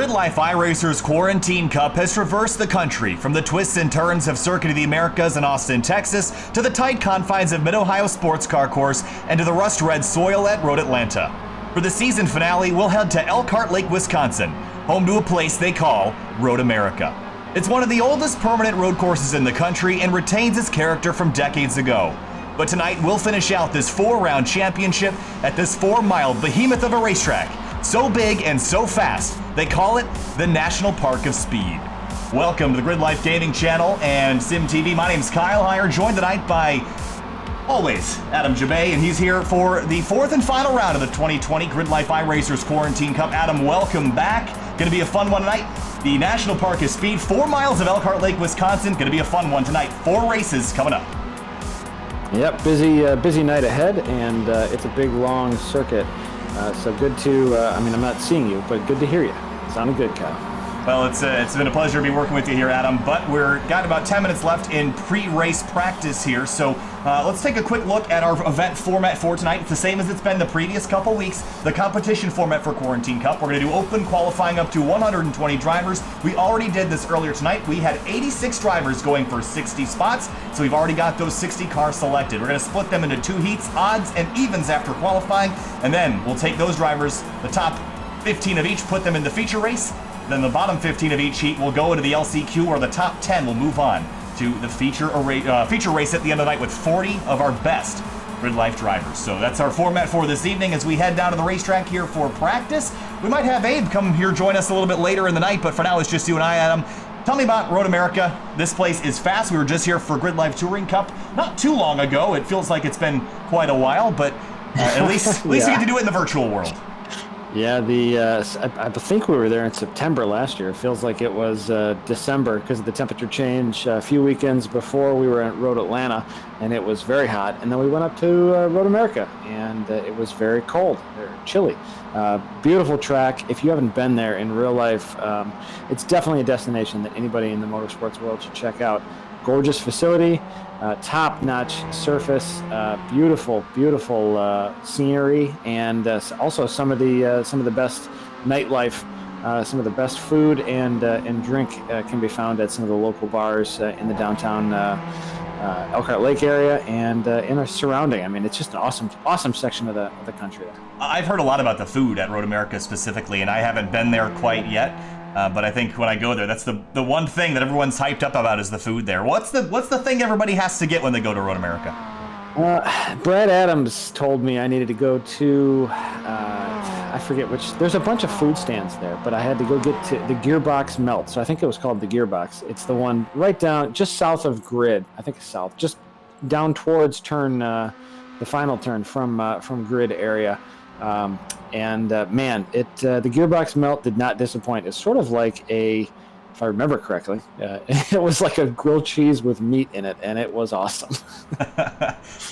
GRIDLIFE iRacers Quarantine Cup has traversed the country from the twists and turns of Circuit of the Americas in Austin, Texas, to the tight confines of Mid-Ohio Sports Car Course and to the rust-red soil at Road Atlanta. For the season finale, we'll head to Elkhart Lake, Wisconsin, home to a place they call Road America. It's one of the oldest permanent road courses in the country and retains its character from decades ago. But tonight, we'll finish out this 4-round championship at this 4-mile behemoth of a racetrack. So big and so fast, they call it the National Park of Speed. Welcome to the GRIDLIFE Gaming Channel and Sim TV. My name's Kyle Heyer, joined tonight by, always, Adam Jabay, and he's here for the 4th and final round of the 2020 GRIDLIFE iRacers Quarantine Cup. Adam, welcome back. Gonna be a fun one tonight. The National Park of Speed, 4 miles of Elkhart Lake, Wisconsin. Gonna be a fun one tonight. 4 races coming up. Yep, busy night ahead, and it's a big, long circuit. So good to, I'm not seeing you, but good to hear you. Sounded good, Kyle. Well, it's been a pleasure to be working with you here, Adam, but we're got about 10 minutes left in pre-race practice here, so let's take a quick look at our event format for tonight. It's the same as it's been the previous couple weeks, the competition format for Quarantine Cup. We're going to do open qualifying up to 120 drivers. We already did this earlier tonight. We had 86 drivers going for 60 spots, so we've already got those 60 cars selected. We're going to split them into 2 heats, odds and evens after qualifying, and then we'll take those drivers, the top 15 of each, put them in the feature race. Then the bottom 15 of each heat will go into the LCQ, where the top 10 will move on to the feature race at the end of the night with 40 of our best GRIDLIFE drivers. So that's our format for this evening as we head down to the racetrack here for practice. We might have Abe come here join us a little bit later in the night, but for now it's just you and I, Adam. Tell me about Road America. This place is fast. We were just here for GRIDLIFE Touring Cup not too long ago. It feels like it's been quite a while, but at least we get to do it in the virtual world. Yeah, I think we were there in September last year. It feels like it was December because of the temperature change. A few weekends before, we were at Road Atlanta, and it was very hot. And then we went up to Road America, and it was very cold, very chilly. Beautiful track. If you haven't been there in real life, it's definitely a destination that anybody in the motorsports world should check out. Gorgeous facility. Top-notch surface, beautiful scenery, and also some of the best nightlife, some of the best food and drink can be found at some of the local bars in the downtown Elkhart Lake area and in our surrounding. I mean, it's just an awesome section of the country there. I've heard a lot about the food at Road America specifically, and I haven't been there quite yet. But I think when I go there, that's the one thing that everyone's hyped up about is the food there. What's the thing everybody has to get when they go to Road America? Brad Adams told me I needed to go to, I forget which, there's a bunch of food stands there, but I had to go get to the Gearbox Melt. So I think it was called the Gearbox. It's the one right down, just south of Grid. I think it's south, just down towards the final turn from Grid area. Man, the Gearbox Melt did not disappoint. It's sort of like if I remember correctly, it was like a grilled cheese with meat in it, and it was awesome.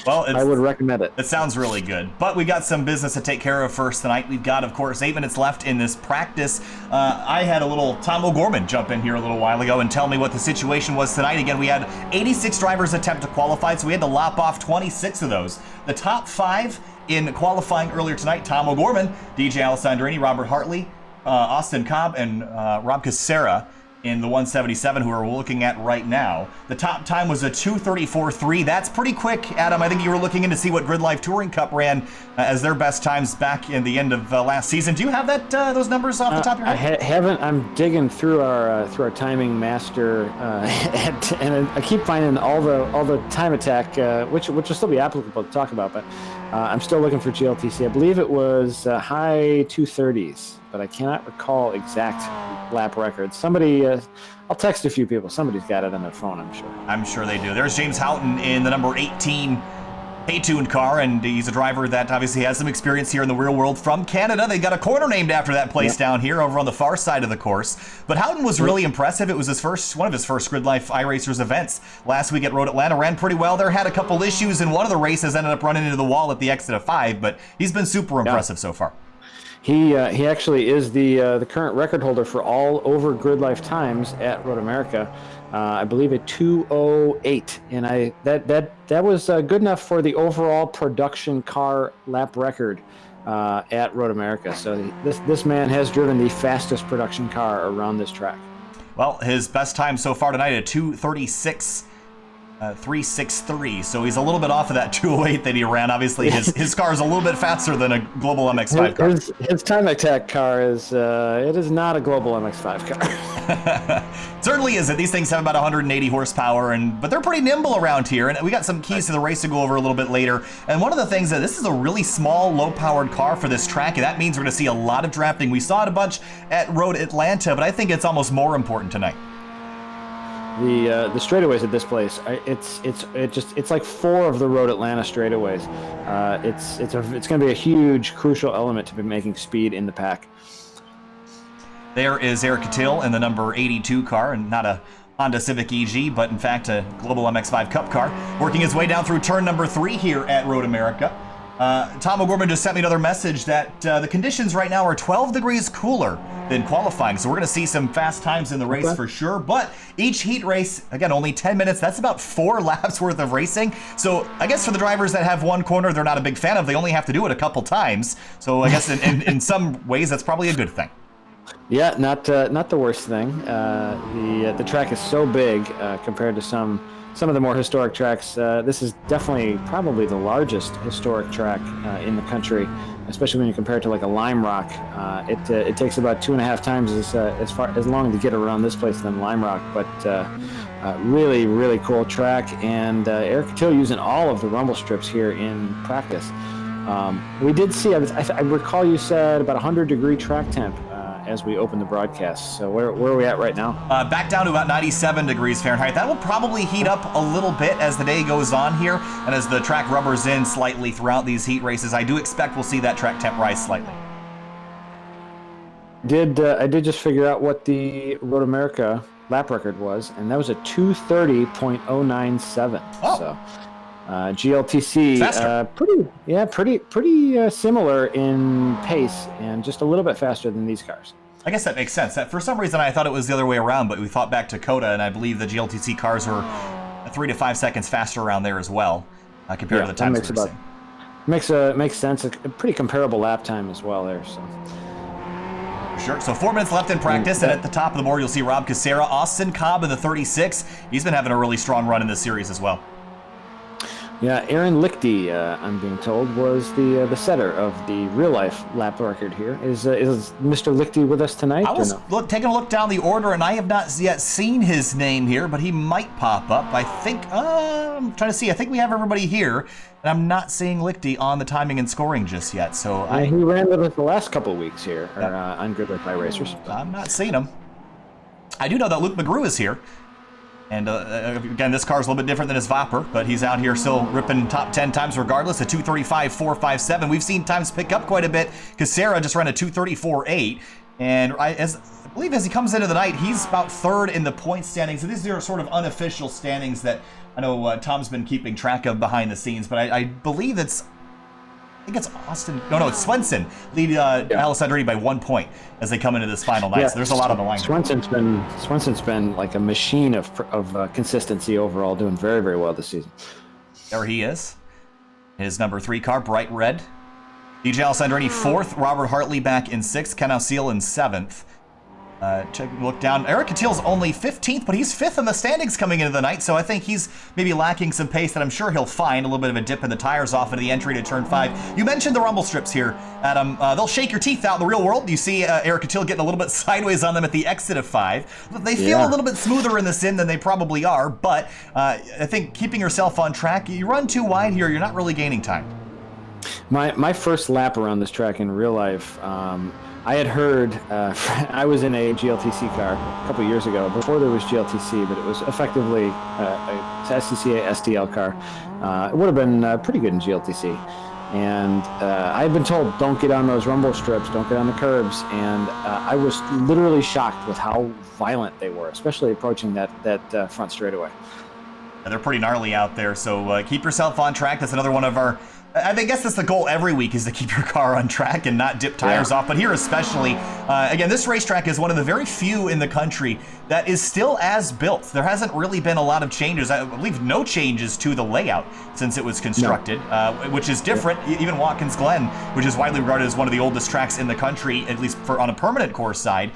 Well, I would recommend it. It sounds really good. But we got some business to take care of first tonight. We've got, of course, 8 minutes left in this practice. I had a little Tom O'Gorman jump in here a little while ago and tell me what the situation was tonight. Again, we had 86 drivers attempt to qualify, so we had to lop off 26 of those. The top 5 in qualifying earlier tonight, Tom O'Gorman, DJ Alessandrini, Robert Hartley, Austin Cobb, and Rob Casera in the 177, who we're looking at right now. The top time was a 2:34.3. That's pretty quick, Adam. I think you were looking in to see what GRIDLIFE Touring Cup ran as their best times back in the end of last season. Do you have those numbers off the top of your head? I haven't. I'm digging through our timing master, and I keep finding all the time attack, which will still be applicable to talk about, but I'm still looking for GLTC. I believe it was high 230s, but I cannot recall exact lap records. Somebody, I'll text a few people. Somebody's got it on their phone, I'm sure. I'm sure they do. There's James Houghton in the number 18 Hay-tuned car, and he's a driver that obviously has some experience here in the real world from Canada. They got a corner named after that place down here over on the far side of the course. But Houghton was really impressive. It was one of his first GRIDLIFE iRacers events last week at Road Atlanta. Ran pretty well there. Had a couple issues in one of the races, ended up running into the wall at the exit of 5, but he's been super impressive so far. He actually is the current record holder for all over GRIDLIFE times at Road America. I believe a 2:08, and that was good enough for the overall production car lap record at Road America. So this man has driven the fastest production car around this track. Well, his best time so far tonight at 2:36.363. So he's a little bit off of that 2:08 that he ran. Obviously, his car is a little bit faster than a Global MX-5 car. His time attack car is it is not a Global MX-5 car. Certainly isn't. These things have about 180 horsepower, but they're pretty nimble around here. And we got some keys to the race to go over a little bit later. And one of the things that this is a really small, low-powered car for this track, and that means we're going to see a lot of drafting. We saw it a bunch at Road Atlanta, but I think it's almost more important tonight. The straightaways at this place, it's like 4 of the Road Atlanta straightaways. It's going to be a huge, crucial element to be making speed in the pack. There is Eric Catil in the number 82 car, and not a Honda Civic EG, but in fact a Global MX-5 Cup car, working his way down through turn number 3 here at Road America. Tom O'Gorman just sent me another message that the conditions right now are 12 degrees cooler than qualifying, so we're going to see some fast times in the race for sure. But each heat race, again, only 10 minutes. That's about 4 laps worth of racing. So I guess for the drivers that have one corner they're not a big fan of, they only have to do it a couple times. So I guess in some ways that's probably a good thing. Yeah, not the worst thing. The track is so big compared to some of the more historic tracks. This is definitely probably the largest historic track in the country, especially when you compare it to like a Lime Rock. It takes about 2.5 times as long to get around this place than Lime Rock, but really, really cool track. And Eric Catil using all of the rumble strips here in practice. We did see, I recall you said about 100-degree track temp as we open the broadcast. So where are we at right now? Back down to about 97 degrees Fahrenheit. That will probably heat up a little bit as the day goes on here, and as the track rubbers in slightly throughout these heat races. I do expect we'll see that track temp rise slightly. I did just figure out what the Road America lap record was, and that was a 2:30.097. Oh. So GLTC, pretty similar in pace, and just a little bit faster than these cars. I guess that makes sense. For some reason, I thought it was the other way around, but we thought back to COTA, and I believe the GLTC cars were 3 to 5 seconds faster around there as well, compared to the times we were seeing. Makes sense. A pretty comparable lap time as well there. So. Sure. So 4 minutes left in practice, and at the top of the board, you'll see Rob Casera, Austin Cobb in the 36. He's been having a really strong run in this series as well. Yeah, Aaron Lichty, I'm being told, was the setter of the real-life lap record here. Is Mr. Lichty with us tonight? I was taking a look down the order, and I have not yet seen his name here, but he might pop up. I think, I'm trying to see. I think we have everybody here, and I'm not seeing Lichty on the timing and scoring just yet. So he ran with us the last couple of weeks here on GRIDLIFE iRacers. I'm not seeing him. I do know that Luke McGrew is here. And again, this car's a little bit different than his Vopper, but he's out here still ripping top 10 times regardless, a 2:35.457. We've seen times pick up quite a bit. Casera just ran a 2:34.8. And I believe as he comes into the night, he's about 3rd in the point standings. So these are sort of unofficial standings that I know Tom's been keeping track of behind the scenes, but I believe it's Austin. No, it's Swenson lead Alessandrini by 1 point as they come into this final night. Yeah, so there's a lot on the line. Swenson's been like a machine of consistency overall, doing very, very well this season. There he is. His number 3 car, bright red. DJ Alessandrini 4th, Robert Hartley back in 6th, Ken Ausiel in 7th. Look down. Eric Catil's only 15th, but he's 5th in the standings coming into the night, so I think he's maybe lacking some pace that I'm sure he'll find. A little bit of a dip in the tires off into the entry to turn 5. You mentioned the rumble strips here, Adam. They'll shake your teeth out in the real world. You see Eric Catil getting a little bit sideways on them at the exit of 5. They feel a little bit smoother in the sim than they probably are, but I think keeping yourself on track, you run too wide here, you're not really gaining time. My first lap around this track in real life, I had heard, I was in a GLTC car a couple years ago, before there was GLTC, but it was effectively a SCCA STL car. It would have been pretty good in GLTC. And I had been told, don't get on those rumble strips, don't get on the curbs. And I was literally shocked with how violent they were, especially approaching that front straightaway. Yeah, they're pretty gnarly out there, so keep yourself on track. That's another one of our I guess that's the goal every week, is to keep your car on track and not dip tires off. But here especially, again, this racetrack is one of the very few in the country that is still as built. There hasn't really been a lot of changes. I believe no changes to the layout since it was constructed, which is different. Even Watkins Glen, which is widely regarded as one of the oldest tracks in the country, at least on a permanent course side,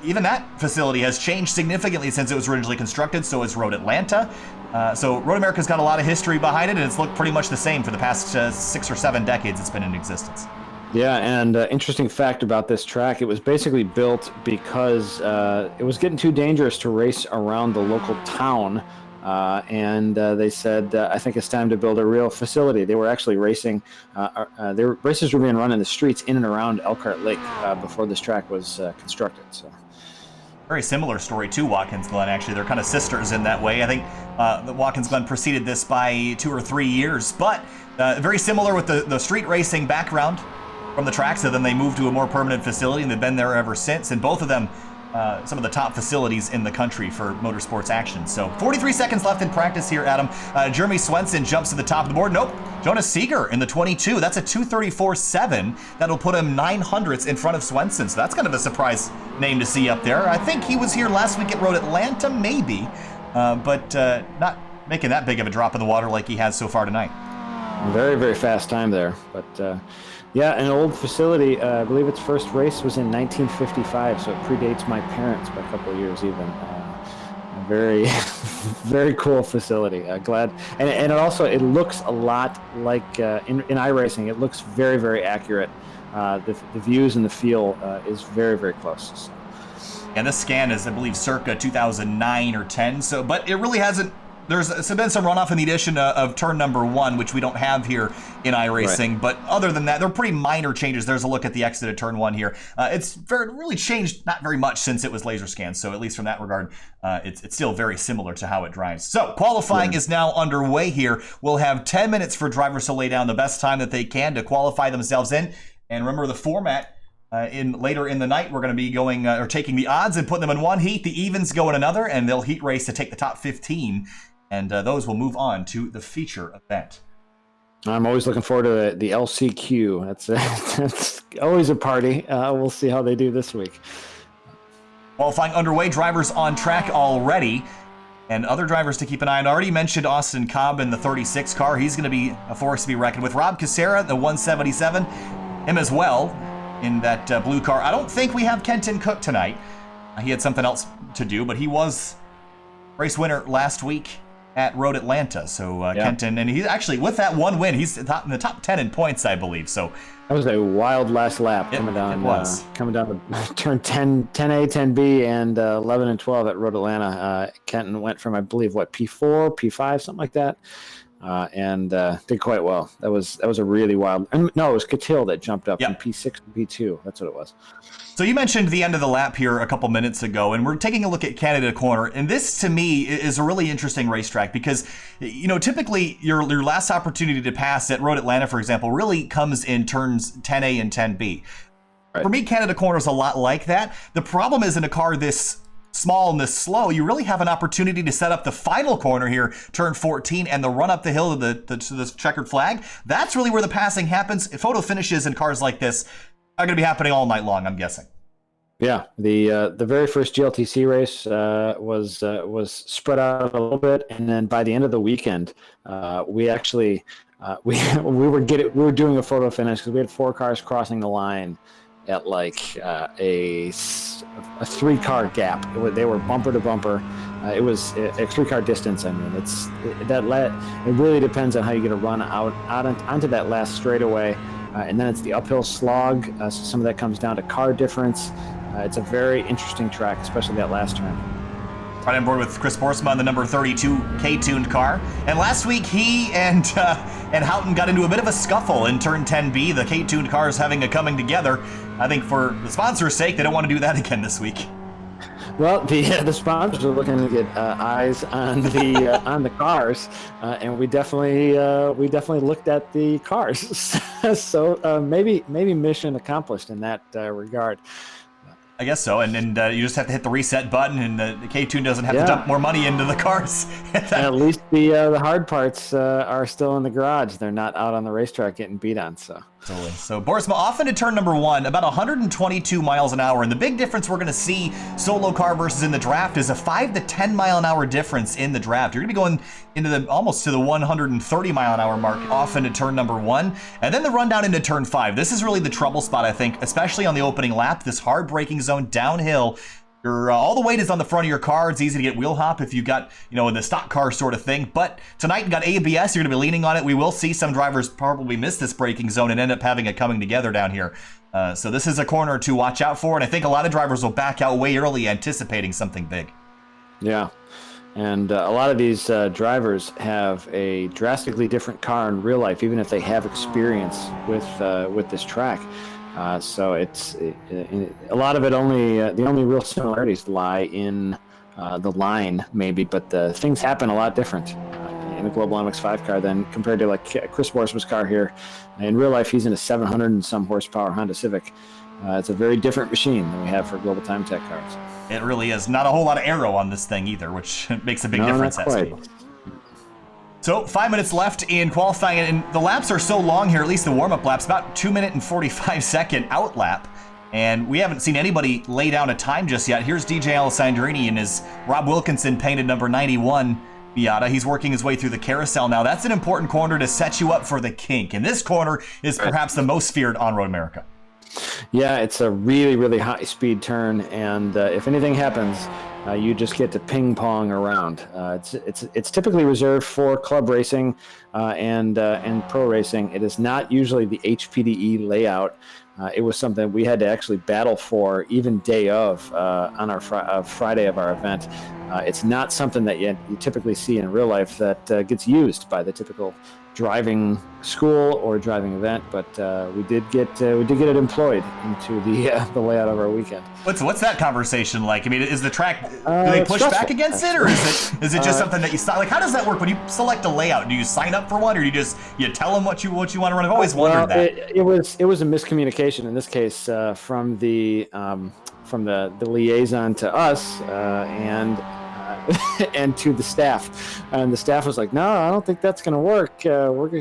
even that facility has changed significantly since it was originally constructed. So has Road Atlanta. So Road America's got a lot of history behind it, and it's looked pretty much the same for the past 6 or 7 decades it's been in existence. Yeah, and interesting fact about this track, it was basically built because it was getting too dangerous to race around the local town, and they said, I think it's time to build a real facility. They were actually racing, races were being run in the streets in and around Elkhart Lake before this track was constructed. So. Very similar story to Watkins Glen, actually. They're kind of sisters in that way. I think the Watkins Glen preceded this by 2 or 3 years, but very similar with the street racing background from the track. So then they moved to a more permanent facility, and they've been there ever since. And both of them, some of the top facilities in the country for motorsports action. So 43 seconds left in practice here, Adam. Jeremy Swenson jumps to the top of the board. Nope. Jonas Seeger in the 22. That's a 2:34.7. That'll put him 900ths in front of Swenson. So that's kind of a surprise name to see up there. I think he was here last week at Road Atlanta, maybe, but not making that big of a drop in the water like he has so far tonight. Very, very fast time there. But yeah, an old facility. I believe its first race was in 1955, so it predates my parents by a couple of years even. A very, very cool facility. Glad, and it also, it looks a lot like in iRacing. It looks very, very accurate. The views and the feel is very, very close. So. And this scan is, I believe, circa 2009 or 10. So, but it really hasn't. There's been some runoff in the addition of turn number 1, which we don't have here in iRacing. Right. But other than that, they're pretty minor changes. There's a look at the exit at turn 1 here. It's really changed not very much since it was laser scanned. So at least from that regard, it's still very similar to how it drives. So qualifying is now underway here. We'll have 10 minutes for drivers to lay down the best time that they can to qualify themselves in. And remember the format. Later in the night, we're going to be going or taking the odds and putting them in one heat. The evens go in another, and they'll heat race to take the top 15. And those will move on to the feature event. I'm always looking forward to the LCQ. That's always a party. We'll see how they do this week. Qualifying underway, drivers on track already. And other drivers to keep an eye on. I already mentioned Austin Cobb in the 36 car. He's going to be a force to be reckoned with. Rob Casera, the 177, him as well in that blue car. I don't think we have Kenton Cook tonight. He had something else to do, but he was race winner last week at Road Atlanta. So Kenton, and he's actually, with that one win, he's in the top 10 in points, I believe. So that was a wild last lap coming down to turn 10A, 10B, and 11 and 12 at Road Atlanta. Kenton went from, I believe, P4, P5, something like that, and did quite well. That was a really wild. No, it was Catil that jumped up from P6 to P2. That's what it was. So you mentioned the end of the lap here a couple minutes ago, and we're taking a look at Canada Corner. And this, to me, is a really interesting racetrack because, typically your last opportunity to pass at Road Atlanta, for example, really comes in turns 10A and 10B. Right. For me, Canada Corner is a lot like that. The problem is in a car this small and this slow, you really have an opportunity to set up the final corner here, turn 14, and the run up the hill to the checkered flag. That's really where the passing happens. Photo finishes in cars like this are going to be happening all night long, I'm guessing. Yeah, the very first GLTC race was spread out a little bit, and then by the end of the weekend, we actually we were doing a photo finish because we had 4 cars crossing the line at like a 3-car gap. They were bumper to bumper. It was a 3-car distance. I mean, it really depends on how you get a run out onto that last straightaway. And then it's the uphill slog, so some of that comes down to car difference. It's a very interesting track, especially that last turn. Right on board with Chris Borsma on the number 32 K-tuned car. And last week, he and Houghton got into a bit of a scuffle in turn 10B. The K-tuned cars having a coming together. I think for the sponsor's sake, they don't want to do that again this week. Well, the sponsors are looking to get eyes on the cars, and we definitely looked at the cars. So maybe mission accomplished in that regard. I guess so, and you just have to hit the reset button, and the K-Tune doesn't have to dump more money into the cars. At least the hard parts are still in the garage. They're not out on the racetrack getting beat on. So Borisma off into turn number 1, about 122 miles an hour, and the big difference we're going to see solo car versus in the draft is a 5 to 10 mile an hour difference in the draft. You're going to be going into almost to the 130 mile an hour mark off into turn number 1, and then the run down into turn 5. This is really the trouble spot, I think, especially on the opening lap. This hard braking zone downhill. All the weight is on the front of your car. It's easy to get wheel hop if you got, in the stock car sort of thing. But tonight you got ABS. You're going to be leaning on it. We will see some drivers probably miss this braking zone and end up having it coming together down here. So this is a corner to watch out for. And I think a lot of drivers will back out way early anticipating something big. Yeah. And a lot of these drivers have a drastically different car in real life, even if they have experience with this track. So it's a lot of it. The only real similarities lie in the line, maybe, but things happen a lot different in a Global MX-5 car than compared to like Chris Borisma's car here. In real life, he's in a 700 and some horsepower Honda Civic. It's a very different machine than we have for Global Time Tech cars. It really is. Not a whole lot of aero on this thing either, which makes a big difference. Not quite. So 5 minutes left in qualifying, and the laps are so long here, at least the warm-up laps, about 2 minute and 45 second out lap. And we haven't seen anybody lay down a time just yet. Here's DJ Alessandrini in his Rob Wilkinson painted number 91 Miata. He's working his way through the carousel now. That's an important corner to set you up for the kink. And this corner is perhaps the most feared on Road America. Yeah, it's a really, really high speed turn, and if anything happens, you just get to ping pong around. It's typically reserved for club racing and pro racing. It is not usually the HPDE layout. It was something we had to actually battle for even day of on our Friday of our event. It's not something that you typically see in real life that gets used by the typical driving school or driving event, but we did get it employed into the layout of our weekend. What's that conversation like? I mean, is the track, do they push back against it, or is it just something that you like? How does that work when you select a layout? Do you sign up for one, or you tell them what you want to run? I've always wondered that. It was a miscommunication in this case from the liaison to us and to the staff, and the staff was like, "No, I don't think that's going to work.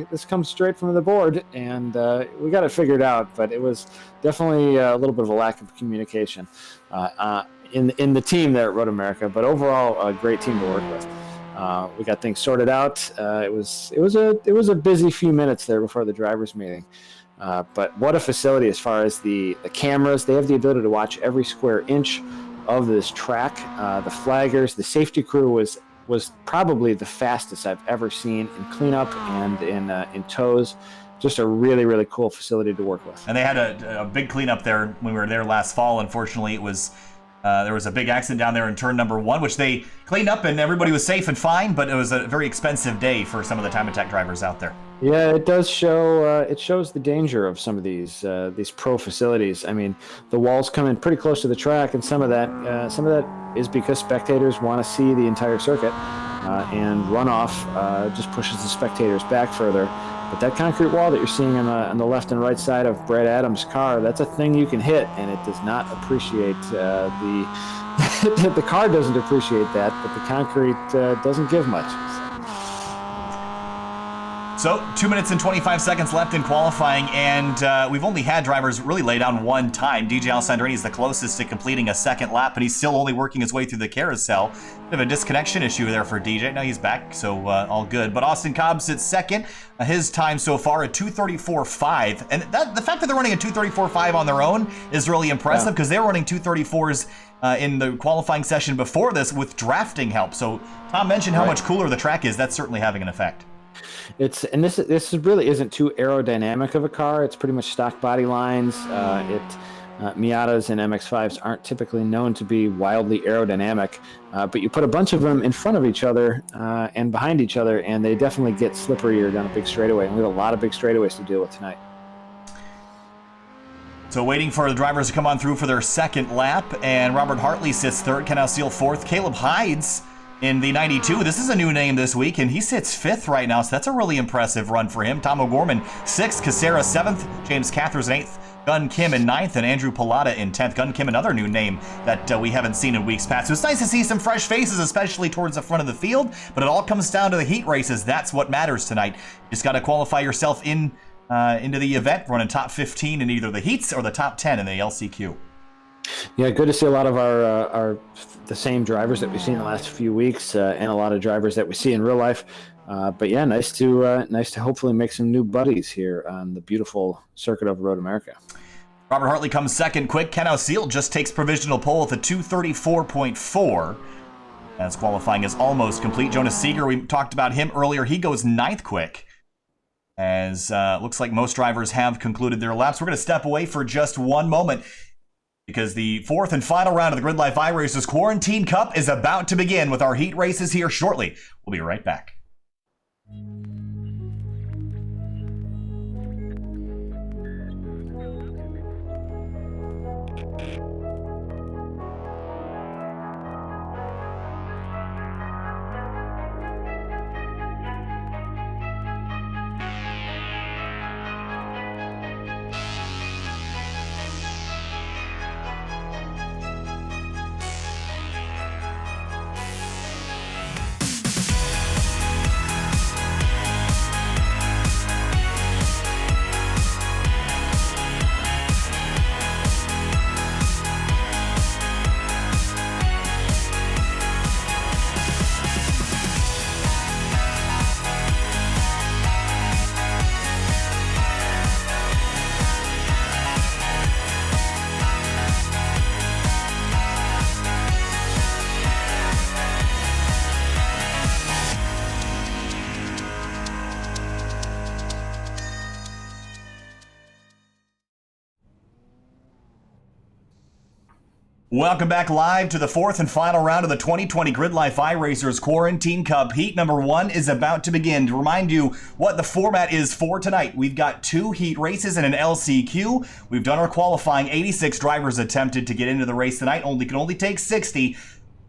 This comes straight from the board," and we got it figured out. But it was definitely a little bit of a lack of communication in the team there at Road America. But overall, a great team to work with. We got things sorted out. It was a busy few minutes there before the drivers' meeting. But what a facility as far as the cameras. They have the ability to watch every square inch of this track. The flaggers, the safety crew was probably the fastest I've ever seen in cleanup and in tows. Just a really, really cool facility to work with. And they had a big cleanup there when we were there last fall. Unfortunately, it was there was a big accident down there in turn number 1, which they cleaned up and everybody was safe and fine, but it was a very expensive day for some of the time attack drivers out there. Yeah, it does show. It shows the danger of some of these pro facilities. I mean, the walls come in pretty close to the track, and some of that is because spectators want to see the entire circuit, and runoff just pushes the spectators back further. But that concrete wall that you're seeing on the left and right side of Brad Adams' car, that's a thing you can hit, and it does not appreciate the car doesn't appreciate that, but the concrete doesn't give much. So 2 minutes and 25 seconds left in qualifying, and we've only had drivers really lay down one time. DJ Alessandrini is the closest to completing a second lap, and he's still only working his way through the carousel. Bit of a disconnection issue there for DJ. Now he's back, so all good. But Austin Cobb sits second. His time so far, a 2:34.5. And the fact that they're running a 2:34.5 on their own is really impressive, because they were running 2:34s in the qualifying session before this with drafting help. So Tom mentioned how much cooler the track is. That's certainly having an effect. This really isn't too aerodynamic of a car. It's pretty much stock body lines. Miatas and MX-5s aren't typically known to be wildly aerodynamic, but you put a bunch of them in front of each other and behind each other, and they definitely get slipperier down a big straightaway. And we have a lot of big straightaways to deal with tonight. So waiting for the drivers to come on through for their second lap, and Robert Hartley sits third, Ken Alseal fourth, Caleb Hides in the 92. This is a new name this week, and he sits fifth right now, so that's a really impressive run for him. Tom O'Gorman, sixth, Casera, seventh, James Cathers, eighth, Gun Kim in 9th and Andrew Pilata in 10th. Gun Kim, another new name that we haven't seen in weeks past. So it's nice to see some fresh faces, especially towards the front of the field, but it all comes down to the heat races. That's what matters tonight. You just got to qualify yourself into the event, running top 15 in either the heats or the top 10 in the LCQ. Yeah, good to see a lot of the same drivers that we've seen in the last few weeks, and a lot of drivers that we see in real life. But yeah, nice to hopefully make some new buddies here on the beautiful circuit of Road America. Robert Hartley comes second quick. Ken Ausiel just takes provisional pole with a 2:34.4. As qualifying is almost complete. Jonas Seeger, we talked about him earlier. He goes 9th quick. As looks like most drivers have concluded their laps. We're going to step away for just one moment because the 4th and final round of the GRIDLIFE iRacers Quarantine Cup is about to begin with our heat races here shortly. We'll be right back. Welcome back live to the 4th and final round of the 2020 GRIDLIFE iRacers Quarantine Cup. Heat number 1 is about to begin. To remind you what the format is for tonight, we've got 2 heat races and an LCQ. We've done our qualifying. 86 drivers attempted to get into the race tonight. Can only take 60.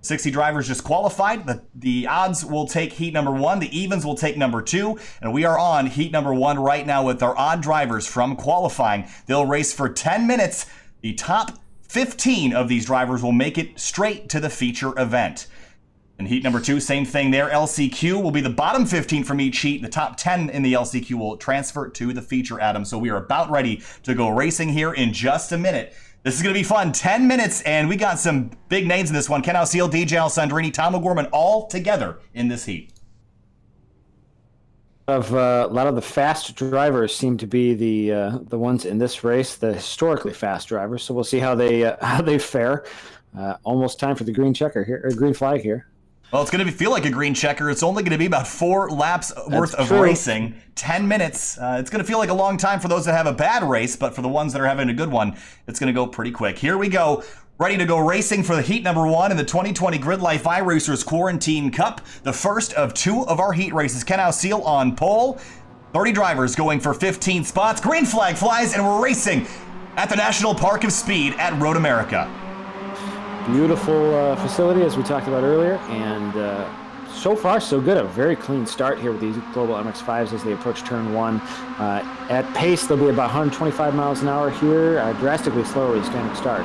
60 drivers just qualified. The odds will take heat number 1. The evens will take number 2. And we are on heat number 1 right now with our odd drivers from qualifying. They'll race for 10 minutes. The top 15 of these drivers will make it straight to the feature event. In heat number 2, same thing there. LCQ will be the bottom 15 from each heat. The top 10 in the LCQ will transfer to the feature, Adam. So we are about ready to go racing here in just a minute. This is going to be fun. 10 minutes, and we got some big names in this one. Ken Ausiel, DJ Alessandrini, Tom O'Gorman, all together in this heat. A lot of the fast drivers seem to be the ones in this race, the historically fast drivers. So we'll see how they fare. Almost time for the green checker here, or green flag here. Well, it's going to feel like a green checker. It's only going to be about 4 laps worth of racing. 10 minutes. It's going to feel like a long time for those that have a bad race, but for the ones that are having a good one, it's going to go pretty quick. Here we go. Ready to go racing for the heat number 1 in the 2020 GRIDLIFE iRacers Quarantine Cup. The first of 2 of our heat races. Ken Ausiel on pole. 30 drivers going for 15 spots. Green flag flies, and we're racing at the National Park of Speed at Road America. Beautiful facility, as we talked about earlier, and so far so good. A very clean start here with these Global MX-5s as they approach turn 1. At pace, they'll be about 125 miles an hour here, drastically slower with standing start.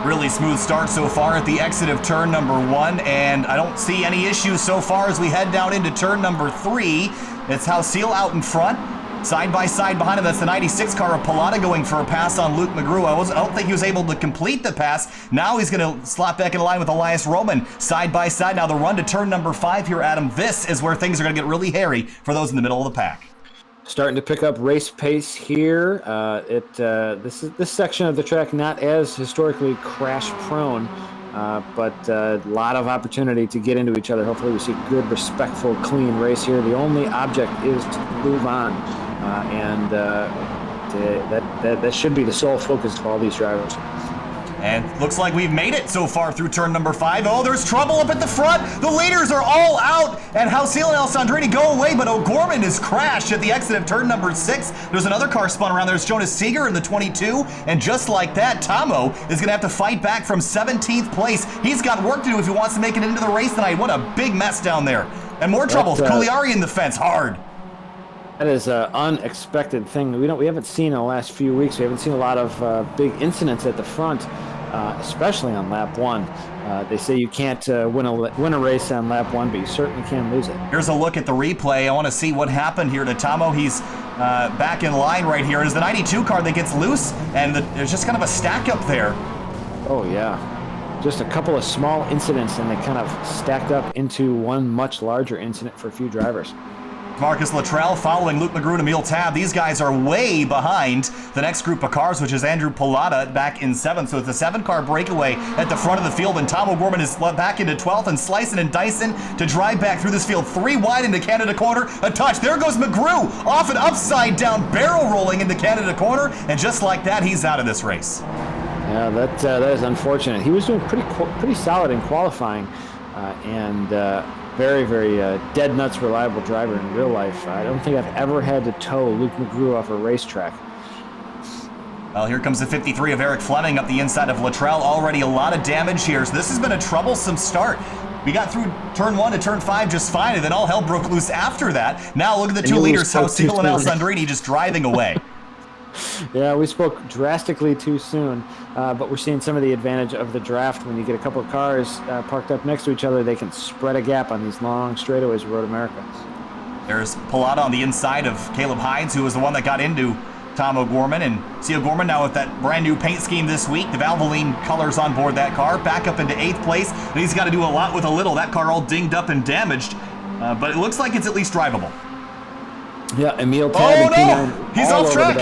Really smooth start so far at the exit of turn number 1, and I don't see any issues so far as we head down into turn number 3. It's Ausiel out in front. Side by side behind him, that's the 96 car of Pilata going for a pass on Luke McGrew. I don't think he was able to complete the pass. Now he's going to slot back in line with Elias Roman. Side by side, now the run to turn number 5 here, Adam. This is where things are going to get really hairy for those in the middle of the pack. Starting to pick up race pace here. This section of the track not as historically crash prone, but a lot of opportunity to get into each other. Hopefully we see a good, respectful, clean race here. The only object is to move on, and that should be the sole focus for all these drivers. And looks like we've made it so far through turn number 5. Oh, there's trouble up at the front. The leaders are all out, and Ausiel and Alessandrini go away, but O'Gorman is crashed at the exit of turn number 6. There's another car spun around. There's Jonas Seeger in the 22, and just like that, Tomo is going to have to fight back from 17th place. He's got work to do if he wants to make it into the race tonight. What a big mess down there. And more trouble. Cugliari in the fence, hard. That is an unexpected thing. We haven't seen in the last few weeks. We haven't seen a lot of big incidents at the front, especially on lap one. They say you can't win a race on lap one, but you certainly can lose it. Here's a look at the replay. I want to see what happened here to Tomo. He's back in line right here. It is the 92 car that gets loose, and there's just kind of a stack up there. Oh, yeah. Just a couple of small incidents, and they kind of stacked up into one much larger incident for a few drivers. Marcus Luttrell following Luke McGrew and Emil Tab. These guys are way behind the next group of cars, which is Andrew Pilata back in 7th. So it's a 7-car breakaway at the front of the field, and Tom O'Gorman is back into 12th, and slicing and dicing to drive back through this field. 3 wide into Canada corner. A touch. There goes McGrew off an upside down barrel rolling into Canada corner, and just like that, he's out of this race. Yeah, that is unfortunate. He was doing pretty solid in qualifying, and very, very dead nuts reliable driver in real life. I don't think I've ever had to tow Luke McGrew off a racetrack. Well, here comes the 53 of Eric Fleming up the inside of Luttrell. Already a lot of damage here, so this has been a troublesome start. We got through turn 1 to turn 5 just fine, and then all hell broke loose after that. Now look at the 2 leaders, House Siegel and Al Sandrini just driving away. Yeah, we spoke drastically too soon, but we're seeing some of the advantage of the draft. When you get a couple of cars parked up next to each other, they can spread a gap on these long straightaways of Road America. There's Pilata on the inside of Caleb Hines, who was the one that got into Tom O'Gorman. And see O'Gorman now with that brand new paint scheme this week, the Valvoline colors on board that car, back up into 8th place. And he's got to do a lot with a little. That car all dinged up and damaged, but it looks like it's at least drivable. Yeah, Emil Tab. Oh no! He's off track.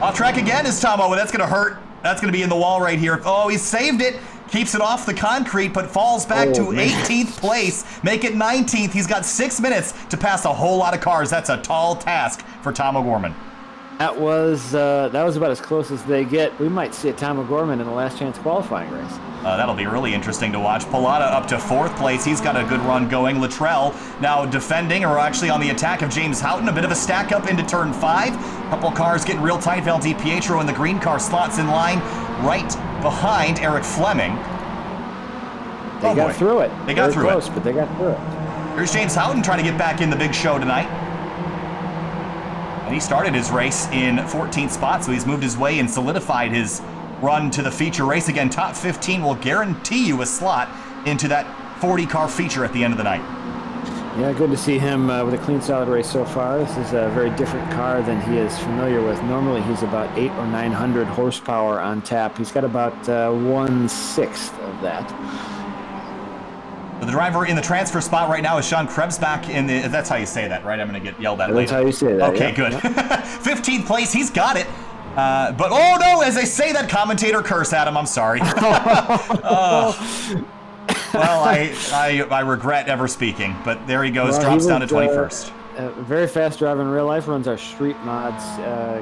Off track again is Tomo, and that's going to hurt. That's going to be in the wall right here. Oh, he saved it. Keeps it off the concrete, but falls back to 18th place. Make it 19th. He's got 6 minutes to pass a whole lot of cars. That's a tall task for Tom O'Gorman. That was about as close as they get. We might see a Tom O'Gorman in the last chance qualifying race. That'll be really interesting to watch. Pilata up to 4th place. He's got a good run going. Luttrell now defending, or actually on the attack of James Houghton. A bit of a stack up into turn 5. Couple cars getting real tight. Valdi Pietro in the green car slots in line right behind Eric Fleming. They got through it. They got through close, it. But they got through it. Here's James Houghton trying to get back in the big show tonight. And he started his race in 14th spot, so he's moved his way and solidified his run to the feature race. Again, top 15 will guarantee you a slot into that 40-car feature at the end of the night. Yeah, good to see him with a clean, solid race so far. This is a very different car than he is familiar with. Normally, he's about 800 or 900 horsepower on tap. He's got about 1/6 of that. The driver in the transfer spot right now is Sean Krebsbach in the... That's how you say that, right? I'm going to get yelled at later. That's how you say that. Okay, yeah. good. 15th place, he's got it. But, oh no, as I say that, commentator curse, Adam, I'm sorry. Well, I regret ever speaking, but there he goes, drops down to 21st. Very fast driver in real life, runs our Street Mods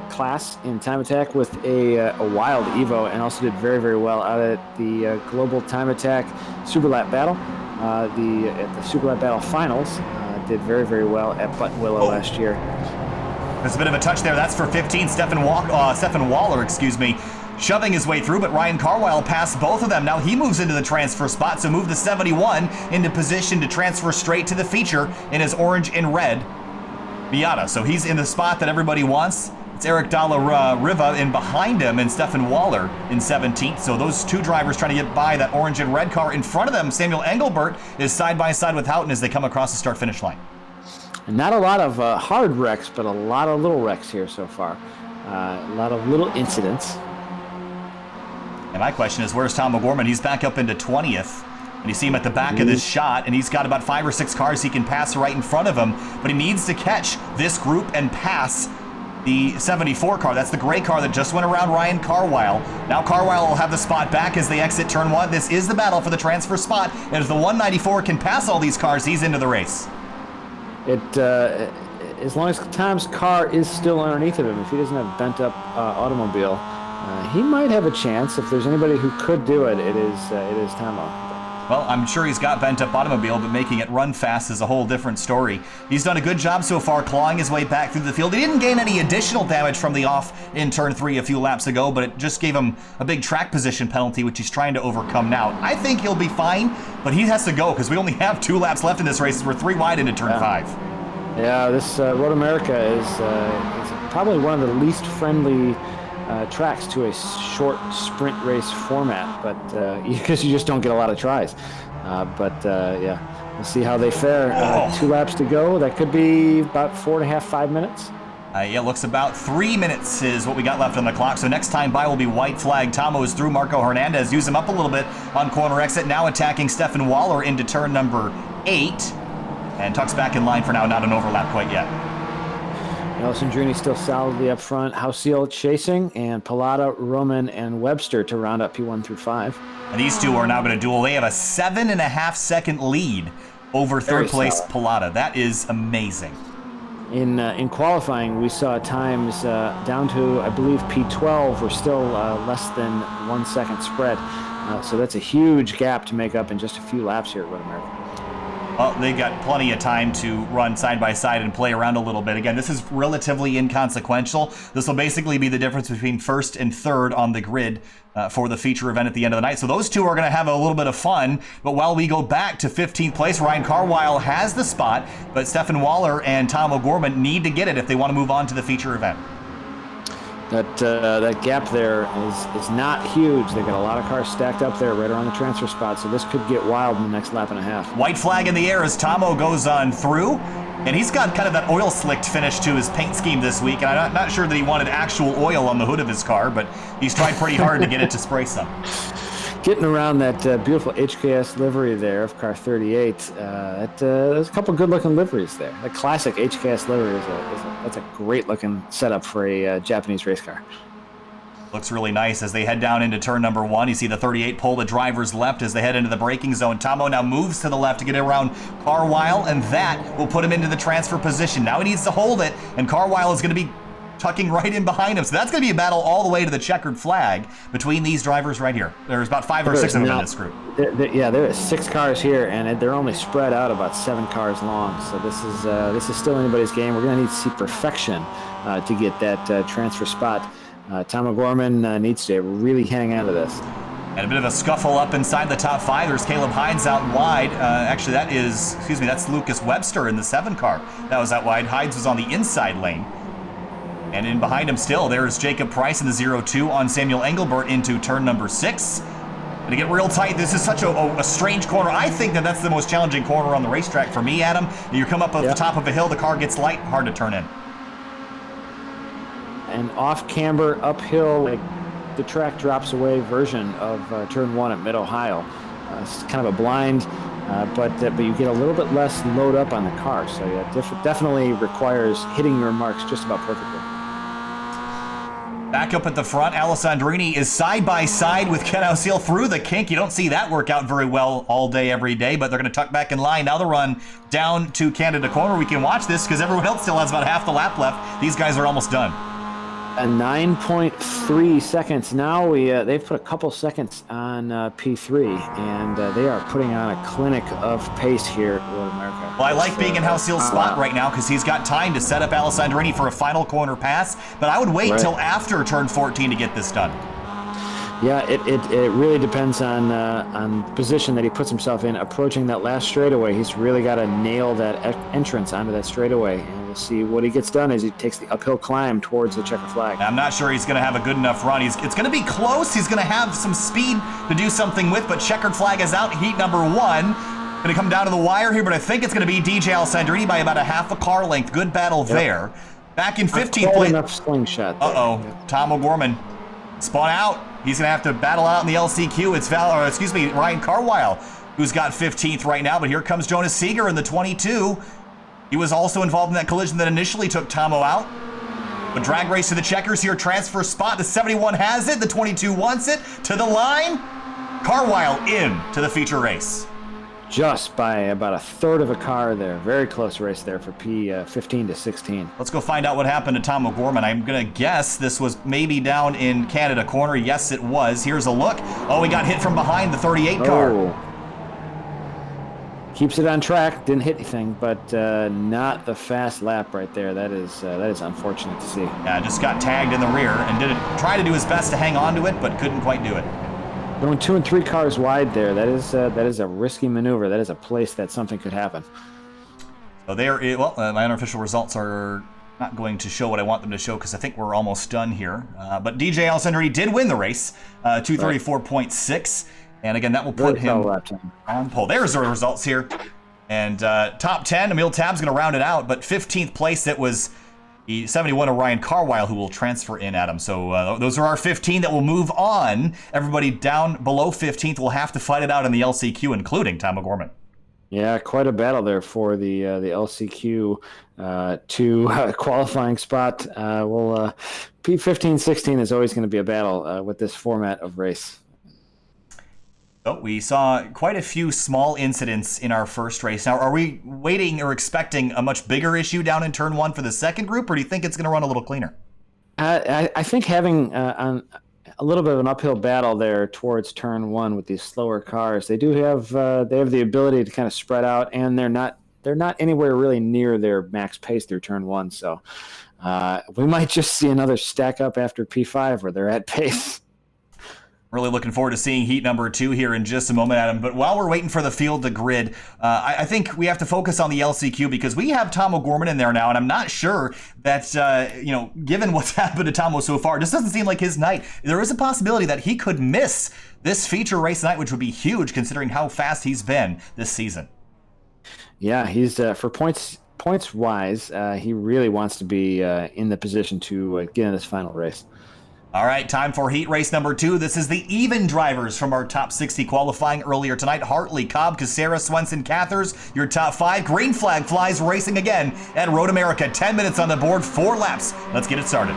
class in Time Attack with a wild Evo, and also did very, very well out at the Global Time Attack Super Lap Battle. At the Super Lap Battle Finals, did very, very well at Buttonwillow last year. There's a bit of a touch there. That's for 15. Stephen Waller, shoving his way through, but Ryan Carwile passed both of them. Now he moves into the transfer spot, so move the 71 into position to transfer straight to the feature in his orange and red Miata. So he's in the spot that everybody wants. It's Eric Dalla Riva in behind him and Stephen Waller in 17th. So those two drivers trying to get by that orange and red car. In front of them, Samuel Engelbert is side by side with Houghton as they come across the start-finish line. And not a lot of hard wrecks, but a lot of little wrecks here so far. A lot of little incidents. And my question is, where's Tom O'Gorman? He's back up into 20th. And you see him at the back of this shot, and he's got about 5 or 6 cars he can pass right in front of him. But he needs to catch this group and pass the 74 car. That's the gray car that just went around Ryan Carwile. Now Carwile will have the spot back as they exit turn 1. This is the battle for the transfer spot. And if the 194 can pass all these cars, he's into the race. As long as Tom's car is still underneath of him, if he doesn't have a bent up automobile, he might have a chance. If there's anybody who could do it, it is Tomo. Well, I'm sure he's got bent up automobile, but making it run fast is a whole different story. He's done a good job so far clawing his way back through the field. He didn't gain any additional damage from the off in turn 3 a few laps ago, but it just gave him a big track position penalty, which he's trying to overcome now. I think he'll be fine, but he has to go because we only have 2 laps left in this race. We're 3 wide into turn 5. Yeah, this Road America is probably one of the least friendly tracks to a short sprint race format, but because you just don't get a lot of tries. Yeah, we'll see how they fare. 2 laps to go. That could be about 4.5, 5 minutes. Yeah, looks about 3 minutes is what we got left on the clock. So next time by will be white flag. Tomo is through. Marco Hernandez use him up a little bit on corner exit. Now attacking Stefan Waller into turn number 8. And Tuck's back in line for now. Not an overlap quite yet. Alessandrini still solidly up front. Hausiel chasing, and Pilata, Roman, and Webster to round up P1 through 5. And these two are now going to duel. They have a 7.5 second lead over third place Pilata. That is amazing. In qualifying, we saw times down to, I believe, P12 were still less than 1 second spread. So that's a huge gap to make up in just a few laps here at Road America. Well, they got plenty of time to run side by side and play around a little bit. Again, this is relatively inconsequential. This will basically be the difference between first and third on the grid for the feature event at the end of the night. So those two are going to have a little bit of fun. But while we go back to 15th place, Ryan Carwile has the spot, but Stefan Waller and Tom O'Gorman need to get it if they want to move on to the feature event. That gap there is not huge. They've got a lot of cars stacked up there right around the transfer spot, so this could get wild in the next lap and a half. White flag in the air as Tomo goes on through, and he's got kind of that oil slicked finish to his paint scheme this week, and I'm not sure that he wanted actual oil on the hood of his car, but he's tried pretty hard to get it to spray some. Getting around that beautiful HKS livery there of car 38, there's a couple good-looking liveries there. The classic HKS livery that's a great-looking setup for a Japanese race car. Looks really nice as they head down into turn number 1. You see the 38 pull the driver's left as they head into the braking zone. Tomo now moves to the left to get around Carwile, and that will put him into the transfer position. Now he needs to hold it, and Carwile is going to be tucking right in behind him. So that's going to be a battle all the way to the checkered flag between these drivers right here. There's about 5 or 6 of them in this group. There are 6 cars here, and they're only spread out about 7 cars long. So this is still anybody's game. We're going to need to see perfection to get that transfer spot. Tom O'Gorman needs to really hang on to this. And a bit of a scuffle up inside the top 5. There's Caleb Hines out wide. Actually, that's Lucas Webster in the 7 car. That was out wide. Hines was on the inside lane. And in behind him still, there's Jacob Price in the 0-2 on Samuel Engelbert into turn number 6. And to get real tight, this is such a strange corner. I think that's the most challenging corner on the racetrack for me, Adam. You come up at the top of a hill, the car gets light, hard to turn in. An off-camber, uphill, like the track drops away version of turn 1 at Mid-Ohio. It's kind of a blind, but you get a little bit less load up on the car. So yeah, definitely requires hitting your marks just about perfectly. Back up at the front, Alessandrini is side by side with Ken Hausiel through the kink. You don't see that work out very well all day, every day, but they're going to tuck back in line. Now the run down to Canada Corner. We can watch this because everyone else still has about half the lap left. These guys are almost done. 9.3 seconds. Now they've put a couple seconds on P3, and they are putting on a clinic of pace here at Road America. Well, I like being in Hausiel's spot right now because he's got time to set up Alessandrini for a final corner pass, but I would wait till after turn 14 to get this done. Yeah, it really depends on the position that he puts himself in. Approaching that last straightaway, he's really got to nail that entrance onto that straightaway. And we'll see what he gets done as he takes the uphill climb towards the checker flag. I'm not sure he's going to have a good enough run. It's going to be close. He's going to have some speed to do something with, but checkered flag is out. Heat number 1. Going to come down to the wire here, but I think it's going to be DJ Alessandrini by about a half a car length. Good battle there. Back in 15th place. Enough slingshot. Tom O'Gorman spun out. He's going to have to battle out in the LCQ. It's Ryan Carwile, who's got 15th right now, but here comes Jonas Seeger in the 22. He was also involved in that collision that initially took Tomo out. But drag race to the checkers here, transfer spot. The 71 has it, the 22 wants it. To the line, Carwile in to the feature race. Just by about a third of a car there. Very close race there for P15 to 16. Let's go find out what happened to Tom O'Gorman. I'm going to guess this was maybe down in Canada Corner. Yes, it was. Here's a look. Oh, he got hit from behind the 38 car. Keeps it on track. Didn't hit anything, but not the fast lap right there. That is unfortunate to see. Yeah, just got tagged in the rear and try to do his best to hang on to it, but couldn't quite do it. Going 2 and 3 cars wide there. That is a risky maneuver. That is a place that something could happen. So well, my unofficial results are not going to show what I want them to show because I think we're almost done here. But DJ Alessandri did win the race, 234.6. And again, that will put him on pole. There's the results here. And top 10, Emil Tab's going to round it out. But 15th place, it was the 71 of Ryan Carwile who will transfer in, Adam. So those are our 15 that will move on. Everybody down below 15th will have to fight it out in the LCQ, including Tom O'Gorman. Yeah, quite a battle there for the LCQ qualifying spot. P15-16 is always going to be a battle with this format of race. So we saw quite a few small incidents in our first race. Now, are we waiting or expecting a much bigger issue down in turn 1 for the second group, or do you think it's going to run a little cleaner? I think having a little bit of an uphill battle there towards turn 1 with these slower cars, they have the ability to kind of spread out, and they're not anywhere really near their max pace through turn 1. So we might just see another stack up after P5 where they're at pace. Really looking forward to seeing heat number 2 here in just a moment, Adam. But while we're waiting for the field to grid, I think we have to focus on the LCQ because we have Tom O'Gorman in there now, and I'm not sure that, given what's happened to Tomo so far, it just doesn't seem like his night. There is a possibility that he could miss this feature race tonight, which would be huge considering how fast he's been this season. Yeah, he's for points-wise, he really wants to be in the position to get in this final race. All right, time for heat race number 2. This is the even drivers from our top 60 qualifying earlier tonight. Hartley, Cobb, Casera, Swenson, Cathers, your top 5. Green flag flies racing again at Road America. 10 minutes on the board, 4 laps. Let's get it started.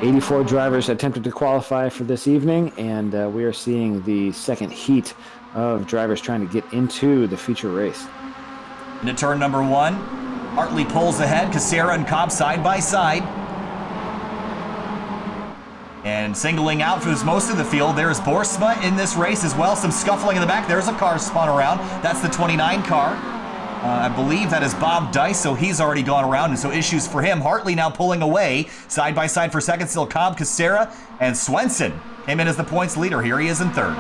84 drivers attempted to qualify for this evening, and we are seeing the second heat of drivers trying to get into the feature race. Into turn number 1, Hartley pulls ahead, Casera and Cobb side by side. And singling out for most of the field, there's Borsma in this race as well. Some scuffling in the back. There's a car spun around. That's the 29 car. I believe that is Bob Dice, so he's already gone around, and so issues for him. Hartley now pulling away. Side by side for second, still Cobb, Casera, and Swenson came in as the points leader. Here he is in third.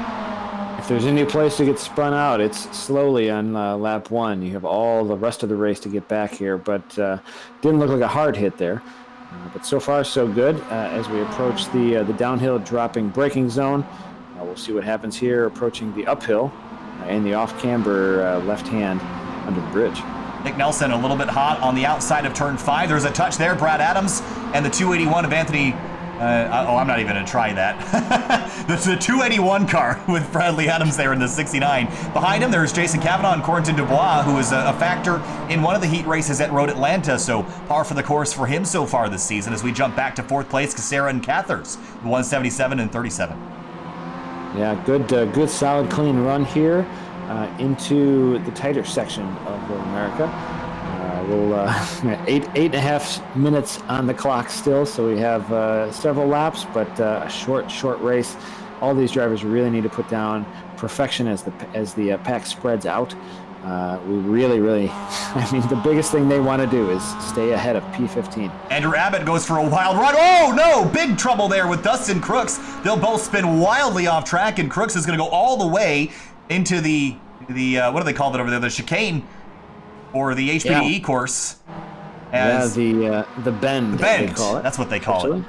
If there's any place to get spun out, it's slowly on lap 1. You have all the rest of the race to get back here, but didn't look like a hard hit there. But so far, so good. As we approach the downhill dropping braking zone, we'll see what happens here, approaching the uphill in the off-camber left hand under the bridge. Nick Nelson a little bit hot on the outside of turn 5. There's a touch there. Brad Adams and the 281 of Anthony. I'm not even going to try that. That's the 281 car with Bradley Adams there in the 69. Behind him, there's Jason Cavanaugh and Corentin Dubois, who is a factor in one of the heat races at Road Atlanta. So par for the course for him so far this season as we jump back to 4th place, Casera and Cathers, 177 and 37. Yeah, good solid, clean run here into the tighter section of Road America. We'll 8.5 minutes on the clock still, so we have several laps, but a short race. All these drivers really need to put down perfection as the pack spreads out. We really, the biggest thing they want to do is stay ahead of P15. Andrew Abbott goes for a wild run. Oh no, big trouble there with Dustin Crooks. They'll both spin wildly off track, and Crooks is going to go all the way into the what do they call it over there? The chicane. Or the HPDE course. The bend. The bend. They call it. That's what they call it.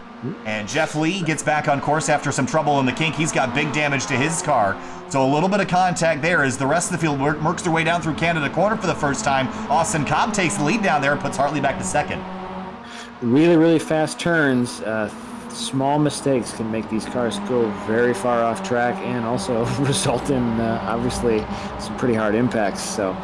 And Jeff Lee gets back on course after some trouble in the kink. He's got big damage to his car. So a little bit of contact there as the rest of the field works their way down through Canada Corner for the first time. Austin Cobb takes the lead down there and puts Hartley back to second. Really fast turns. Small mistakes can make these cars go very far off track and also result in obviously some pretty hard impacts. So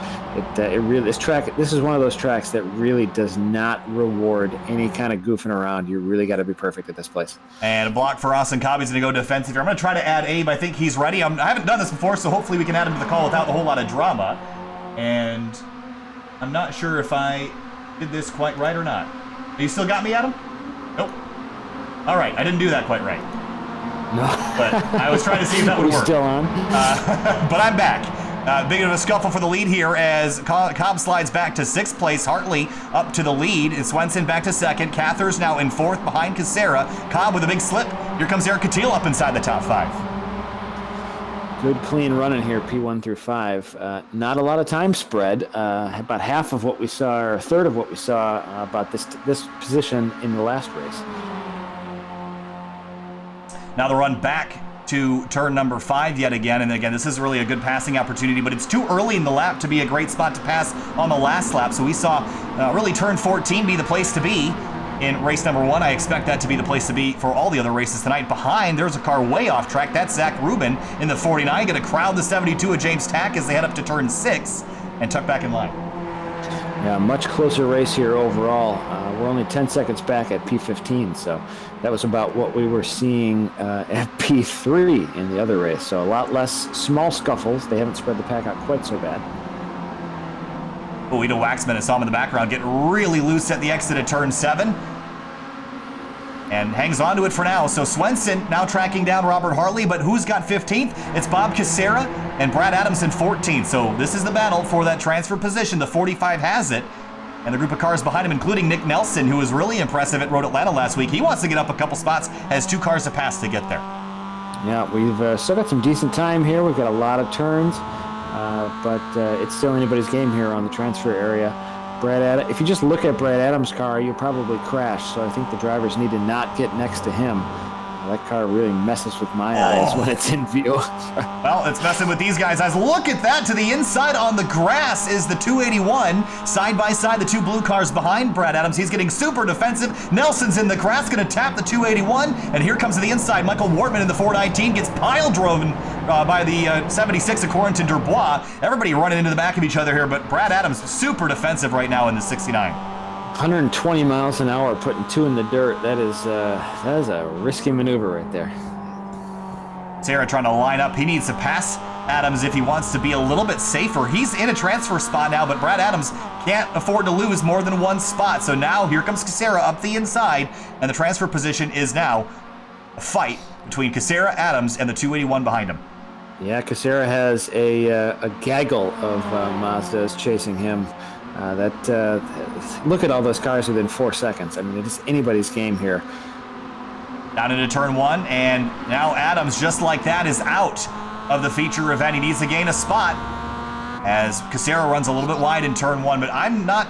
this is one of those tracks that really does not reward any kind of goofing around. You really got to be perfect at this place. And a block for Austin Cobb. He's going to go defensive here. I'm going to try to add Abe. I think he's ready. I haven't done this before, so hopefully we can add him to the call without a whole lot of drama. And I'm not sure if I did this quite right or not. You still got me, Adam? Nope. All right, I didn't do that quite right. No. But I was trying to see if that would work. Still on. But I'm back. Big of a scuffle for the lead here as Cobb slides back to 6th place. Hartley up to the lead. And Swenson back to 2nd. Cathers now in 4th behind Casera. Cobb with a big slip. Here comes Eric Catil up inside the top 5. Good clean running here, P1 through 5. Not a lot of time spread. About half of what we saw, or a third of what we saw about this position in the last race. Now the run back to turn number 5 yet again. And again, this is really a good passing opportunity, but it's too early in the lap to be a great spot to pass on the last lap. So we saw really turn 14 be the place to be in race number 1. I expect that to be the place to be for all the other races tonight. Behind, there's a car way off track. That's Zach Rubin in the 49. Going to crowd the 72 of James Tack as they head up to turn 6 and tuck back in line. Yeah, much closer race here overall. We're only 10 seconds back at P15, so that was about what we were seeing at P3 in the other race. So a lot less small scuffles. They haven't spread the pack out quite so bad. Guido Waxman, I saw him in the background, get really loose at the exit of turn 7. And hangs on to it for now. So Swenson now tracking down Robert Hartley, but who's got 15th? It's Bob Casera and Brad Adams in 14th. So this is the battle for that transfer position. The 45 has it. And the group of cars behind him, including Nick Nelson, who was really impressive at Road Atlanta last week. He wants to get up a couple spots, has 2 cars to pass to get there. Yeah, we've still got some decent time here. We've got a lot of turns, but it's still anybody's game here on the transfer area. If you just look at Brad Adams' car, you'll probably crash. So I think the drivers need to not get next to him. That car really messes with my eyes when it's in view. Well, it's messing with these guys' eyes. Look at that. To the inside on the grass is the 281. Side by side, the 2 blue cars behind Brad Adams. He's getting super defensive. Nelson's in the grass, going to tap the 281. And here comes to the inside. Michael Wortman in the 419 gets pile driven by the 76 of Corentin Durbois. Everybody running into the back of each other here, but Brad Adams super defensive right now in the 69. 120 miles an hour putting 2 in the dirt. That is a risky maneuver right there. Sarah trying to line up. He needs to pass Adams if he wants to be a little bit safer. He's in a transfer spot now, but Brad Adams can't afford to lose more than 1 spot. So now here comes Casera up the inside, and the transfer position is now a fight between Casera, Adams, and the 281 behind him. Yeah, Casera has a gaggle of Mazdas chasing him. Look at all those cars within 4 seconds. I mean, it is anybody's game here. Down into turn 1, and now Adams, just like that, is out of the feature event. He needs to gain a spot as Casera runs a little bit wide in turn 1, but I'm not,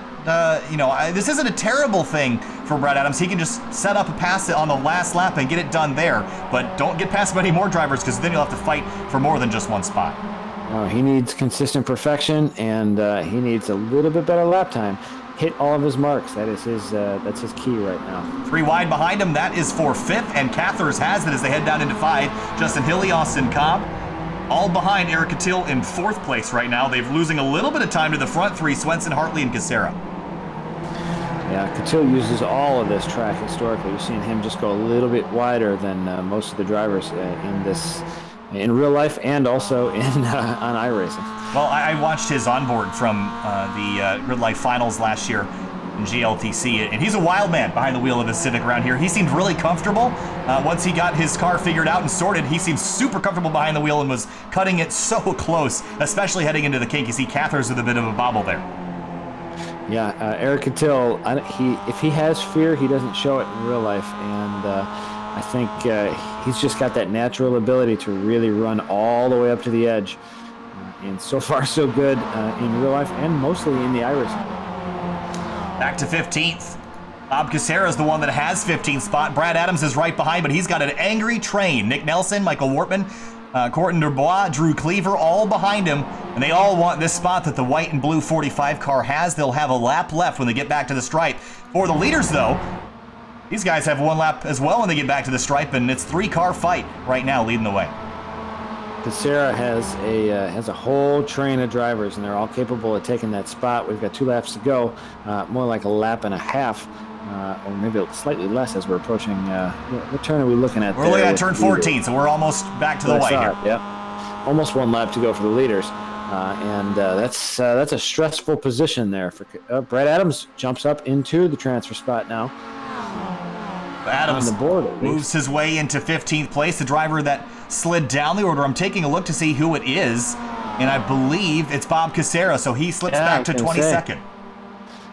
this isn't a terrible thing for Brad Adams. He can just set up a pass on the last lap and get it done there, but don't get past many more drivers because then you'll have to fight for more than just 1 spot. He needs consistent perfection, and he needs a little bit better lap time. Hit all of his marks. That's his key right now. 3 wide behind him. That is for 5th, and Cathers has it as they head down into 5. Justin Hilly, Austin Cobb, all behind Eric Catil in 4th place right now. They're losing a little bit of time to the front 3, Swenson, Hartley, and Casera. Yeah, Catil uses all of this track historically. We've seen him just go a little bit wider than most of the drivers in real life and also on iRacing. Well, I watched his onboard from the GRIDLIFE finals last year in GLTC, and he's a wild man behind the wheel of his Civic around here. He seemed really comfortable. Once he got his car figured out and sorted, he seemed super comfortable behind the wheel and was cutting it so close, especially heading into the kink. You see Cathers with a bit of a bobble there. Yeah, Eric Catil, if he has fear, he doesn't show it in real life, and I think he's just got that natural ability to really run all the way up to the edge. And so far, so good in real life and mostly in the iRacing. Back to 15th. Bob Casera is the one that has 15th spot. Brad Adams is right behind, but he's got an angry train. Nick Nelson, Michael Wortman, Corentin Durbois, Drew Cleaver, all behind him. And they all want this spot that the white and blue 45 car has. They'll have a lap left when they get back to the stripe. For the leaders, though, these guys have 1 lap as well when they get back to the stripe, and it's 3-car fight right now leading the way. Casera has a whole train of drivers, and they're all capable of taking that spot. We've got 2 laps to go, more like a lap and a half, or maybe slightly less as we're approaching. What turn are we looking at? We're looking at turn 14, so we're almost back to the white here. Yeah, almost 1 lap to go for the leaders, and that's a stressful position there. For Brad Adams jumps up into the transfer spot now. Adams on the board, moves his way into 15th place. The driver that slid down the order. I'm taking a look to see who it is, and I believe it's Bob Casera, so he slips back to 22nd.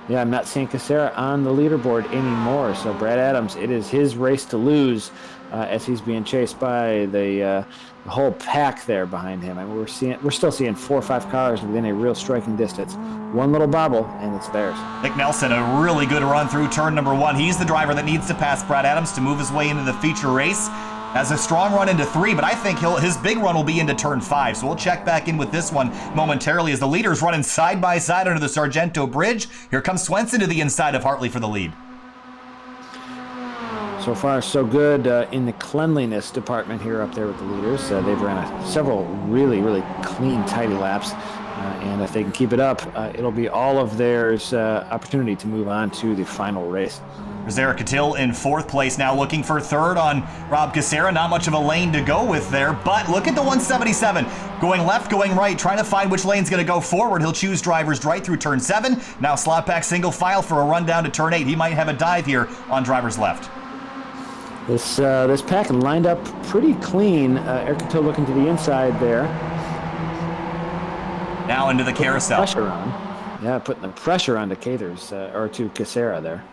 Yeah, I'm not seeing Casera on the leaderboard anymore, so Brad Adams, it is his race to lose. as he's being chased by the whole pack there behind him. I mean, we're still seeing 4 or 5 cars within a real striking distance. One little bobble, and it's theirs. Nick Nelson, a really good run through turn number 1. He's the driver that needs to pass Brad Adams to move his way into the feature race. Has a strong run into 3, but I think his big run will be into turn 5. So we'll check back in with this one momentarily as the leaders running side by side under the Sargento Bridge. Here comes Swenson to the inside of Hartley for the lead. So far, so good in the cleanliness department here up there with the leaders. They've ran several really, really clean, tidy laps. And if they can keep it up, it'll be all of theirs opportunity to move on to the final race. There's Eric Catil in 4th place now, looking for 3rd on Rob Casera. Not much of a lane to go with there, but look at the 177. Going left, going right, trying to find which lane's going to go forward. He'll choose drivers right through turn 7. Now slot back single file for a run down to turn 8. He might have a dive here on driver's left. This pack lined up pretty clean. Eric Catil looking to the inside there. Now into the carousel. Pressure on. Yeah, putting the pressure onto Cathers, or to Casera there.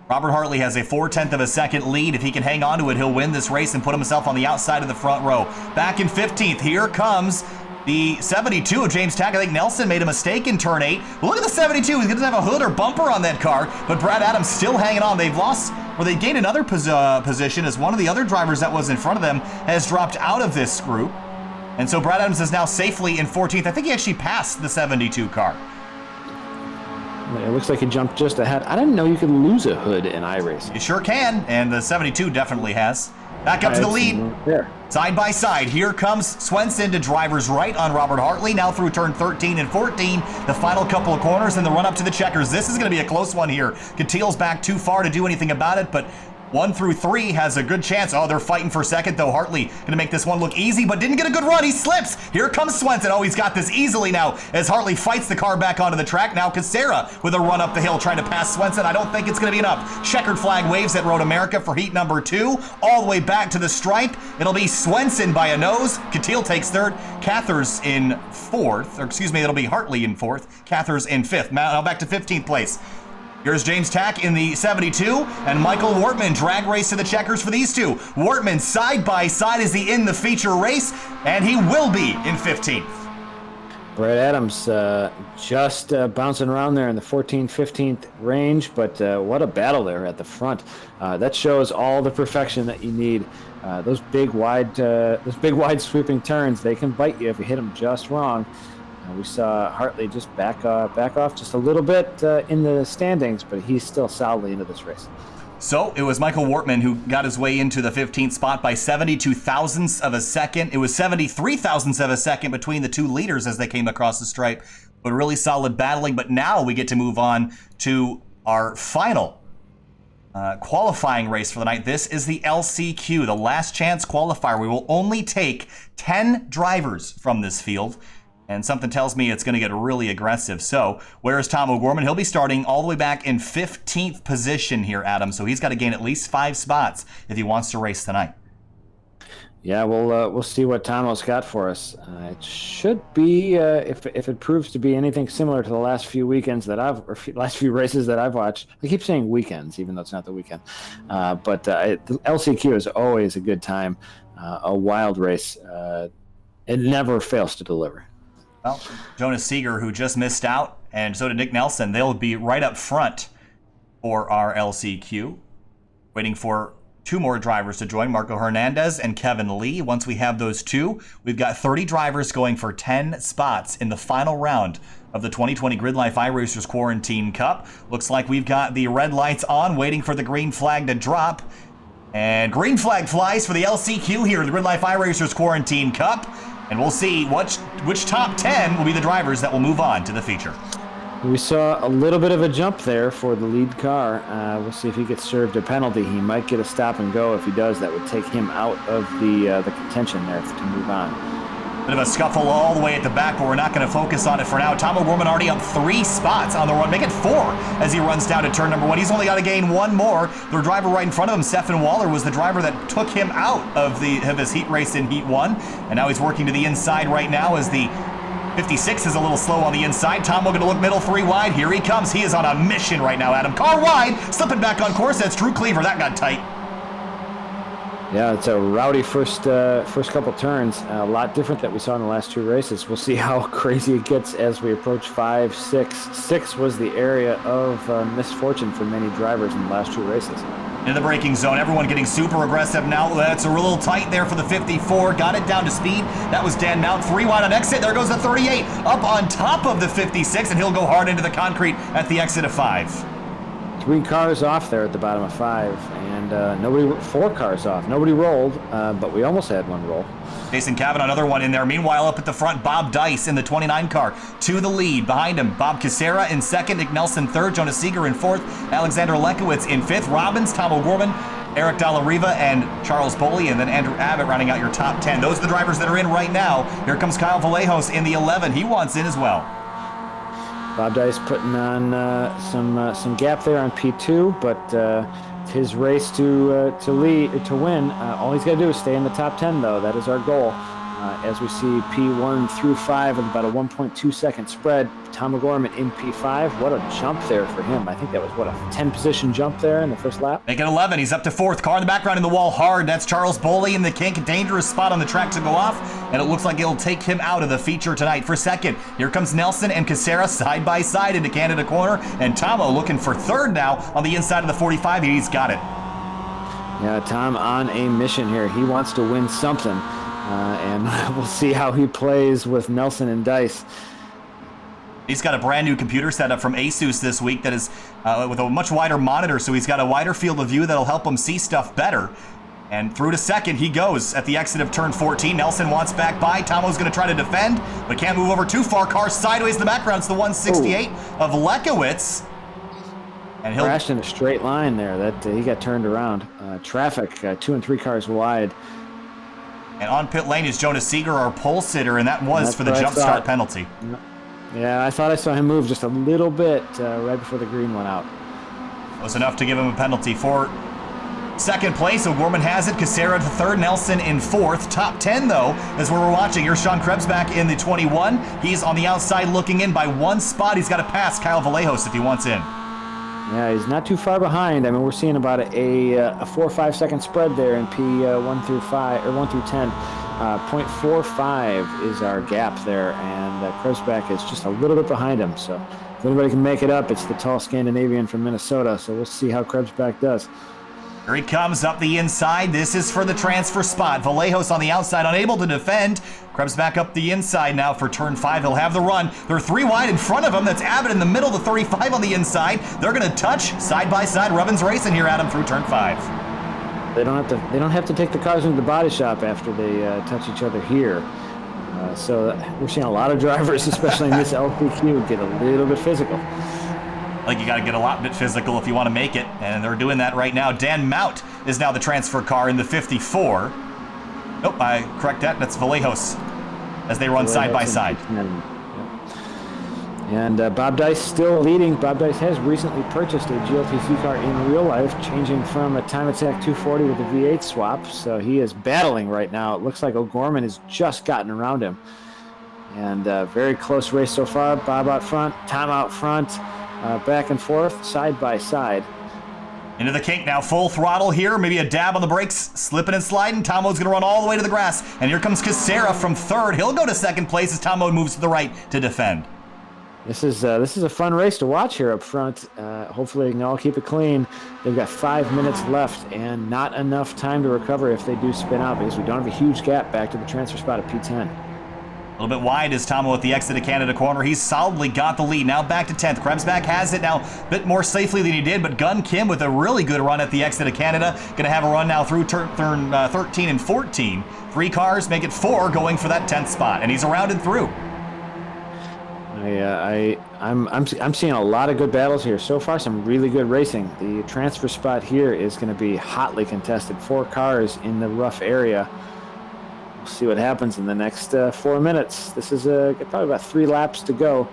Robert Hartley has a 4/10 of a second lead. If he can hang on to it, he'll win this race and put himself on the outside of the front row. Back in 15th, here comes the 72 of James Tack. I think Nelson made a mistake in turn 8. But look at the 72. He doesn't have a hood or bumper on that car, but Brad Adams still hanging on. They've lost, or they gained another position as one of the other drivers that was in front of them has dropped out of this group. And so Brad Adams is now safely in 14th. I think he actually passed the 72 car. It looks like he jumped just ahead. I didn't know you could lose a hood in iRacing. You sure can, and the 72 definitely has. Back up to the lead. There. Side by side, here comes Swenson to driver's right on Robert Hartley, now through turn 13 and 14, the final couple of corners and the run up to the checkers. This is going to be a close one here. Catil's back too far to do anything about it, but 1 through 3 has a good chance. Oh, they're fighting for second, though. Hartley going to make this one look easy, but didn't get a good run. He slips. Here comes Swenson. Oh, he's got this easily now as Hartley fights the car back onto the track. Now Casera with a run up the hill trying to pass Swenson. I don't think it's going to be enough. Checkered flag waves at Road America for heat number 2. All the way back to the stripe. It'll be Swenson by a nose. Catil takes 3rd. Cathers in 4th. Or excuse me, it'll be Hartley in 4th. Cathers in 5th. Now back to 15th place. Here's James Tack in the 72, and Michael Wortman drag race to the checkers for these two. Wortman side by side as he in the feature race, and he will be in 15th. Brad Adams just bouncing around there in the 14th, 15th range, but what a battle there at the front. That shows all the perfection that you need. Those big wide sweeping turns, they can bite you if you hit them just wrong. We saw Hartley just back off just a little bit in the standings, but he's still solidly into this race. So it was Michael Wortman who got his way into the 15th spot by 72 thousandths of a second. It was 73 thousandths of a second between the two leaders as they came across the stripe, but really solid battling. But now we get to move on to our final qualifying race for the night. This is the LCQ, the last chance qualifier. We will only take 10 drivers from this field. And something tells me it's going to get really aggressive. So where's Tom O'Gorman? He'll be starting all the way back in 15th position here, Adam. So he's got to gain at least 5 spots if he wants to race tonight. Yeah, we'll see what Tomo's got for us. It should be if it proves to be anything similar to the last few weekends that last few races that I've watched. I keep saying weekends, even though it's not the weekend. But the LCQ is always a good time, a wild race. It never fails to deliver. Well, Jonas Seeger, who just missed out, and so did Nick Nelson, they'll be right up front for our LCQ, waiting for 2 more drivers to join, Marco Hernandez and Kevin Lee. Once we have those 2, we've got 30 drivers going for 10 spots in the final round of the 2020 GRIDLIFE iRacers Quarantine Cup. Looks like we've got the red lights on, waiting for the green flag to drop. And green flag flies for the LCQ here, the GRIDLIFE iRacers Quarantine Cup. And we'll see which top 10 will be the drivers that will move on to the feature. We saw a little bit of a jump there for the lead car. We'll see if he gets served a penalty. He might get a stop and go. If he does, that would take him out of the contention there to move on. Bit of a scuffle all the way at the back, but we're not going to focus on it for now. Tom O'Gorman already up 3 spots on the run. Make it 4 as he runs down to turn number 1. He's only got to gain 1 more. The driver right in front of him, Stephen Waller, was the driver that took him out of his heat race in Heat 1. And now he's working to the inside right now as the 56 is a little slow on the inside. Tom going to look middle 3 wide. Here he comes. He is on a mission right now, Adam. Car wide, slipping back on course. That's Drew Cleaver. That got tight. Yeah, it's a rowdy first couple turns. A lot different that we saw in the last 2 races. We'll see how crazy it gets as we approach 5, 6. 6 was the area of misfortune for many drivers in the last 2 races. In the braking zone, everyone getting super aggressive now. That's a little tight there for the 54. Got it down to speed. That was Dan Mount. 3 wide on exit. There goes the 38 up on top of the 56, and he'll go hard into the concrete at the exit of 5. 3 cars off there at the bottom of 5, and 4 cars off. Nobody rolled, but we almost had one roll. Jason Cavanaugh, another one in there. Meanwhile, up at the front, Bob Dice in the 29 car to the lead. Behind him, Bob Casera in second, Nick Nelson third, Jonas Seeger in fourth, Alexander Lekowitz in fifth, Robbins, Tom O'Gorman, Eric Dalla-Riva, and Charles Boley, and then Andrew Abbott rounding out your top 10. Those are the drivers that are in right now. Here comes Kyle Vallejos in the 11. He wants in as well. Bob Dice putting on some gap there on P2, but it's his race to win. All he's got to do is stay in the top 10, though. That is our goal. As we see P1 through 5 with about a 1.2 second spread. Tom O'Gorman in P5. What a jump there for him. I think that was, a 10-position jump there in the first lap? Make it 11. He's up to 4th. Car in the background in the wall hard. That's Charles Boley in the kink. Dangerous spot on the track to go off, and it looks like it'll take him out of the feature tonight. For second, here comes Nelson and Casera side by side into Canada corner, and Tomo looking for 3rd now on the inside of the 45. He's got it. Yeah, Tom on a mission here. He wants to win something. And we'll see how he plays with Nelson and Dice. He's got a brand new computer set up from Asus this week that is with a much wider monitor, so he's got a wider field of view that'll help him see stuff better. And through to second he goes at the exit of turn 14. Nelson wants back by. Tomo's going to try to defend, but can't move over too far. Car sideways in the background. It's the 168 of Lekowitz. And he'll crashed in a straight line there. That he got turned around. Traffic, 2 and 3 cars wide. And on pit lane is Jonas Seeger, our pole sitter, and that was for the jump start penalty. Yeah, I thought I saw him move just a little bit right before the green went out. It was enough to give him a penalty. For second place, O'Gorman has it. Casera to 3rd, Nelson in 4th. Top 10, though, is where we're watching. Here's Sean Krebs back in the 21. He's on the outside looking in by 1 spot. He's got to pass Kyle Vallejos if he wants in. Yeah, he's not too far behind. I mean, we're seeing about a 4 or 5 second spread there in P1 through 5 or 1 through 10. 0.45 is our gap there, and Krebsback is just a little bit behind him. So if anybody can make it up, it's the tall Scandinavian from Minnesota. So we'll see how Krebsback does. Here he comes up the inside. This is for the transfer spot. Vallejos on the outside, unable to defend. Krebs back up the inside now for turn 5. He'll have the run. They're 3 wide in front of him. That's Abbott in the middle, the 35 on the inside. They're going to touch side by side. Rubbin's racing here, Adam, through turn 5. They don't have to take the cars into the body shop after they touch each other here. So we're seeing a lot of drivers, especially in this LPQ, get a little bit physical. I think you got to get a lot bit physical if you want to make it, and they're doing that right now. Dan Mount is now the transfer car in the 54. Nope, I correct that. That's Vallejos as they run side by side. And Bob Dice still leading. Bob Dice has recently purchased a GLTC car in real life, changing from a Time Attack 240 with a V8 swap. So he is battling right now. It looks like O'Gorman has just gotten around him. And very close race so far. Bob out front, Tom out front. Back and forth, side by side. Into the kink now, full throttle here. Maybe a dab on the brakes, slipping and sliding. Tomo's going to run all the way to the grass. And here comes Casera from 3rd. He'll go to 2nd place as Tomo moves to the right to defend. This is a fun race to watch here up front. Hopefully they can all keep it clean. They've got 5 minutes left and not enough time to recover if they do spin out, because we don't have a huge gap back to the transfer spot at P10. A little bit wide is Tomo at the exit of Canada corner. He's solidly got the lead. Now back to 10th. Krebsback has it now a bit more safely than he did, but Gun Kim with a really good run at the exit of Canada. Going to have a run now through turn 13 and 14. 3 cars make it 4 going for that 10th spot, and he's around and through. I'm seeing a lot of good battles here. So far, some really good racing. The transfer spot here is going to be hotly contested. 4 cars in the rough area. We'll see what happens in the next 4 minutes. This is probably about 3 laps to go.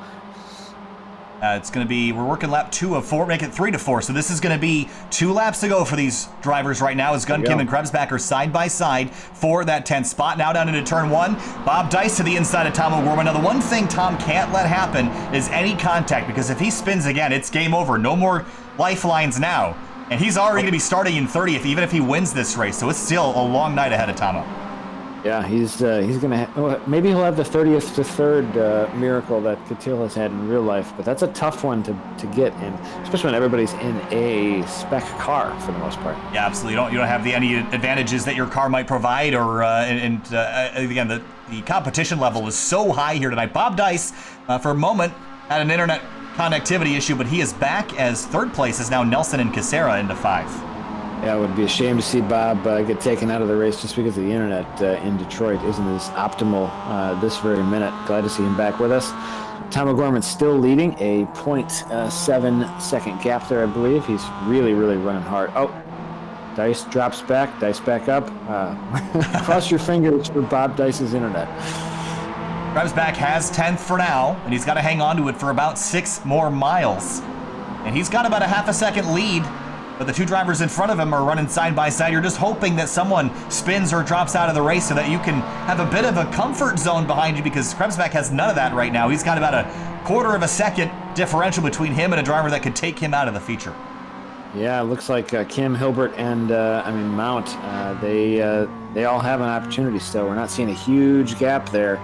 It's going to be, we're working lap 2 of 4, make it 3 to 4. So this is going to be 2 laps to go for these drivers right now as Gun Kim and Krebsback are side by side for that 10th spot. Now down into turn 1. Bob Dice to the inside of Tom O'Gorman. Now the one thing Tom can't let happen is any contact, because if he spins again, it's game over. No more lifelines now. And he's already going to be starting in 30th, even if he wins this race. So it's still a long night ahead of Tomo. Yeah, he's going to maybe he'll have the 30th to 3rd miracle that Catil has had in real life, but that's a tough one to get in, especially when everybody's in a spec car for the most part. Yeah, absolutely. You don't have any advantages that your car might provide, or again, the competition level is so high here tonight. Bob Dice, for a moment, had an internet connectivity issue, but he is back as 3rd place is now Nelson and Casera into 5. Yeah, it would be a shame to see Bob get taken out of the race just because the internet in Detroit isn't as optimal this very minute. Glad to see him back with us. Tom O'Gorman's still leading, a 0.7 second gap there, I believe. He's really, really running hard. Oh, Dice drops back, Dice back up. Cross your fingers for Bob Dice's internet. Krebsbach has 10th for now, and he's got to hang on to it for about 6 more miles. And he's got about a half a second lead, but the 2 drivers in front of him are running side by side. You're just hoping that someone spins or drops out of the race so that you can have a bit of a comfort zone behind you, because Krebsbach has none of that right now. He's got about a 1/4 of a second differential between him and a driver that could take him out of the feature. Yeah, it looks like Kim, Hilbert, and Mount, they all have an opportunity still. We're not seeing a huge gap there.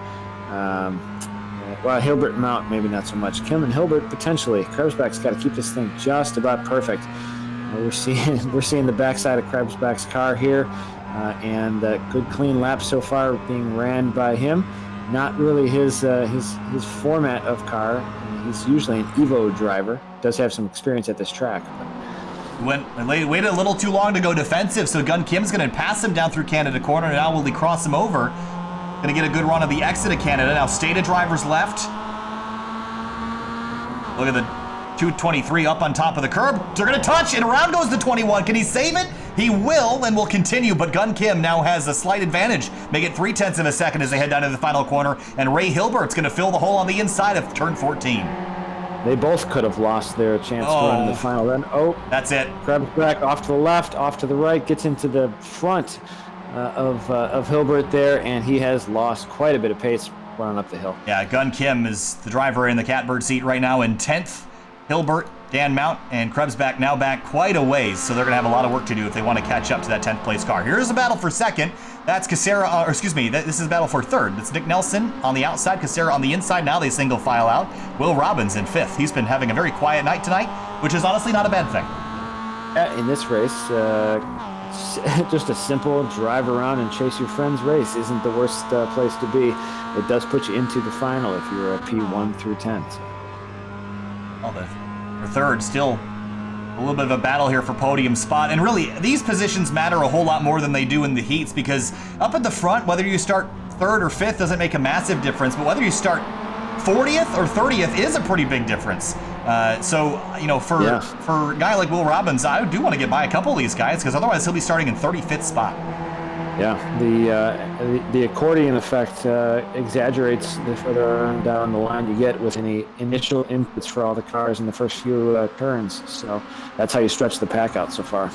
Well, Hilbert and Mount, maybe not so much. Kim and Hilbert, potentially. Krebsbach's got to keep this thing just about perfect. We're seeing the backside of Krebsbach's car here, and good clean laps so far being ran by him. Not really his format of car. He's usually an Evo driver. Does have some experience at this track. Waited a little too long to go defensive, so Gun Kim's going to pass him down through Canada corner. Now will he cross him over? Going to get a good run of the exit of Canada. Now Stata drivers left. Look at the 223 up on top of the curb. They're going to touch, and around goes the 21. Can he save it? He will, and will continue, but Gun Kim now has a slight advantage. Make it 0.3 of a second as they head down to the final corner, and Ray Hilbert's going to fill the hole on the inside of turn 14. They both could have lost their chance to run in the final then. Oh, that's it. Krebsbach off to the left, off to the right, gets into the front of Hilbert there, and he has lost quite a bit of pace running up the hill. Yeah, Gun Kim is the driver in the catbird seat right now in 10th. Hilbert, Dan Mount, and Krebsbach now back quite a ways, so they're going to have a lot of work to do if they want to catch up to that 10th place car. Here's a battle for second. That's Casera, this is a battle for third. That's Nick Nelson on the outside, Casera on the inside. Now they single file out. Will Robbins in 5th. He's been having a very quiet night tonight, which is honestly not a bad thing. In this race, just a simple drive around and chase your friend's race isn't the worst place to be. It does put you into the final if you're a P1 through 10. So. For third, still a little bit of a battle here for podium spot. And really, these positions matter a whole lot more than they do in the heats, because up at the front, whether you start 3rd or 5th doesn't make a massive difference, but whether you start 40th or 30th is a pretty big difference. So, you know, for a guy like Will Robbins, I do want to get by a couple of these guys, because otherwise he'll be starting in 35th spot. Yeah, the accordion effect exaggerates the further down the line you get with any initial inputs for all the cars in the first few turns. So that's how you stretch the pack out so far.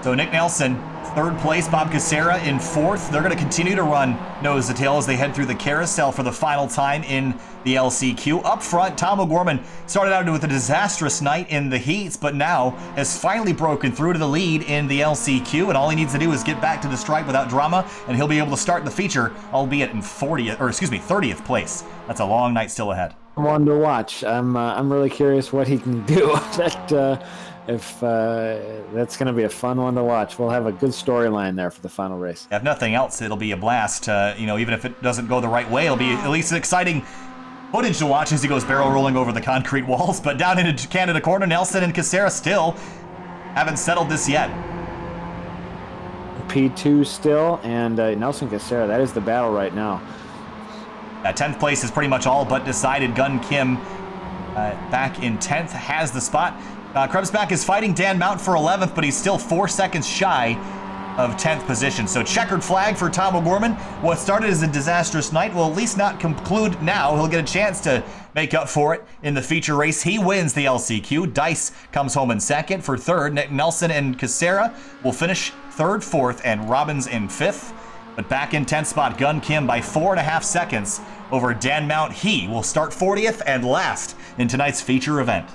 So Nick Nelson, 3rd place, Bob Casera in 4th. They're going to continue to run nose to tail as they head through the carousel for the final time in the LCQ. Up front, Tom O'Gorman started out with a disastrous night in the heats, but now has finally broken through to the lead in the LCQ, and all he needs to do is get back to the stripe without drama, and he'll be able to start the feature, albeit in 30th place. That's a long night still ahead. One to watch. I'm really curious what he can do. If that's going to be a fun one to watch. We'll have a good storyline there for the final race. If nothing else, it'll be a blast. Even if it doesn't go the right way, it'll be at least an exciting footage to watch as he goes barrel rolling over the concrete walls. But down into Canada corner, Nelson and Casera still haven't settled this yet. P2 still, and Nelson Casera, that is the battle right now. That 10th place is pretty much all but decided. Gun Kim back in 10th has the spot. Krebsbach is fighting Dan Mount for 11th, but he's still 4 seconds shy of 10th position. So checkered flag for Tom O'Gorman. What started as a disastrous night will at least not conclude now. He'll get a chance to make up for it in the feature race. He wins the LCQ. Dice comes home in 2nd. For 3rd, Nick Nelson and Casera will finish 3rd, 4th, and Robbins in 5th. But back in 10th spot, Gun Kim by 4.5 seconds over Dan Mount. He will start 40th and last in tonight's feature event.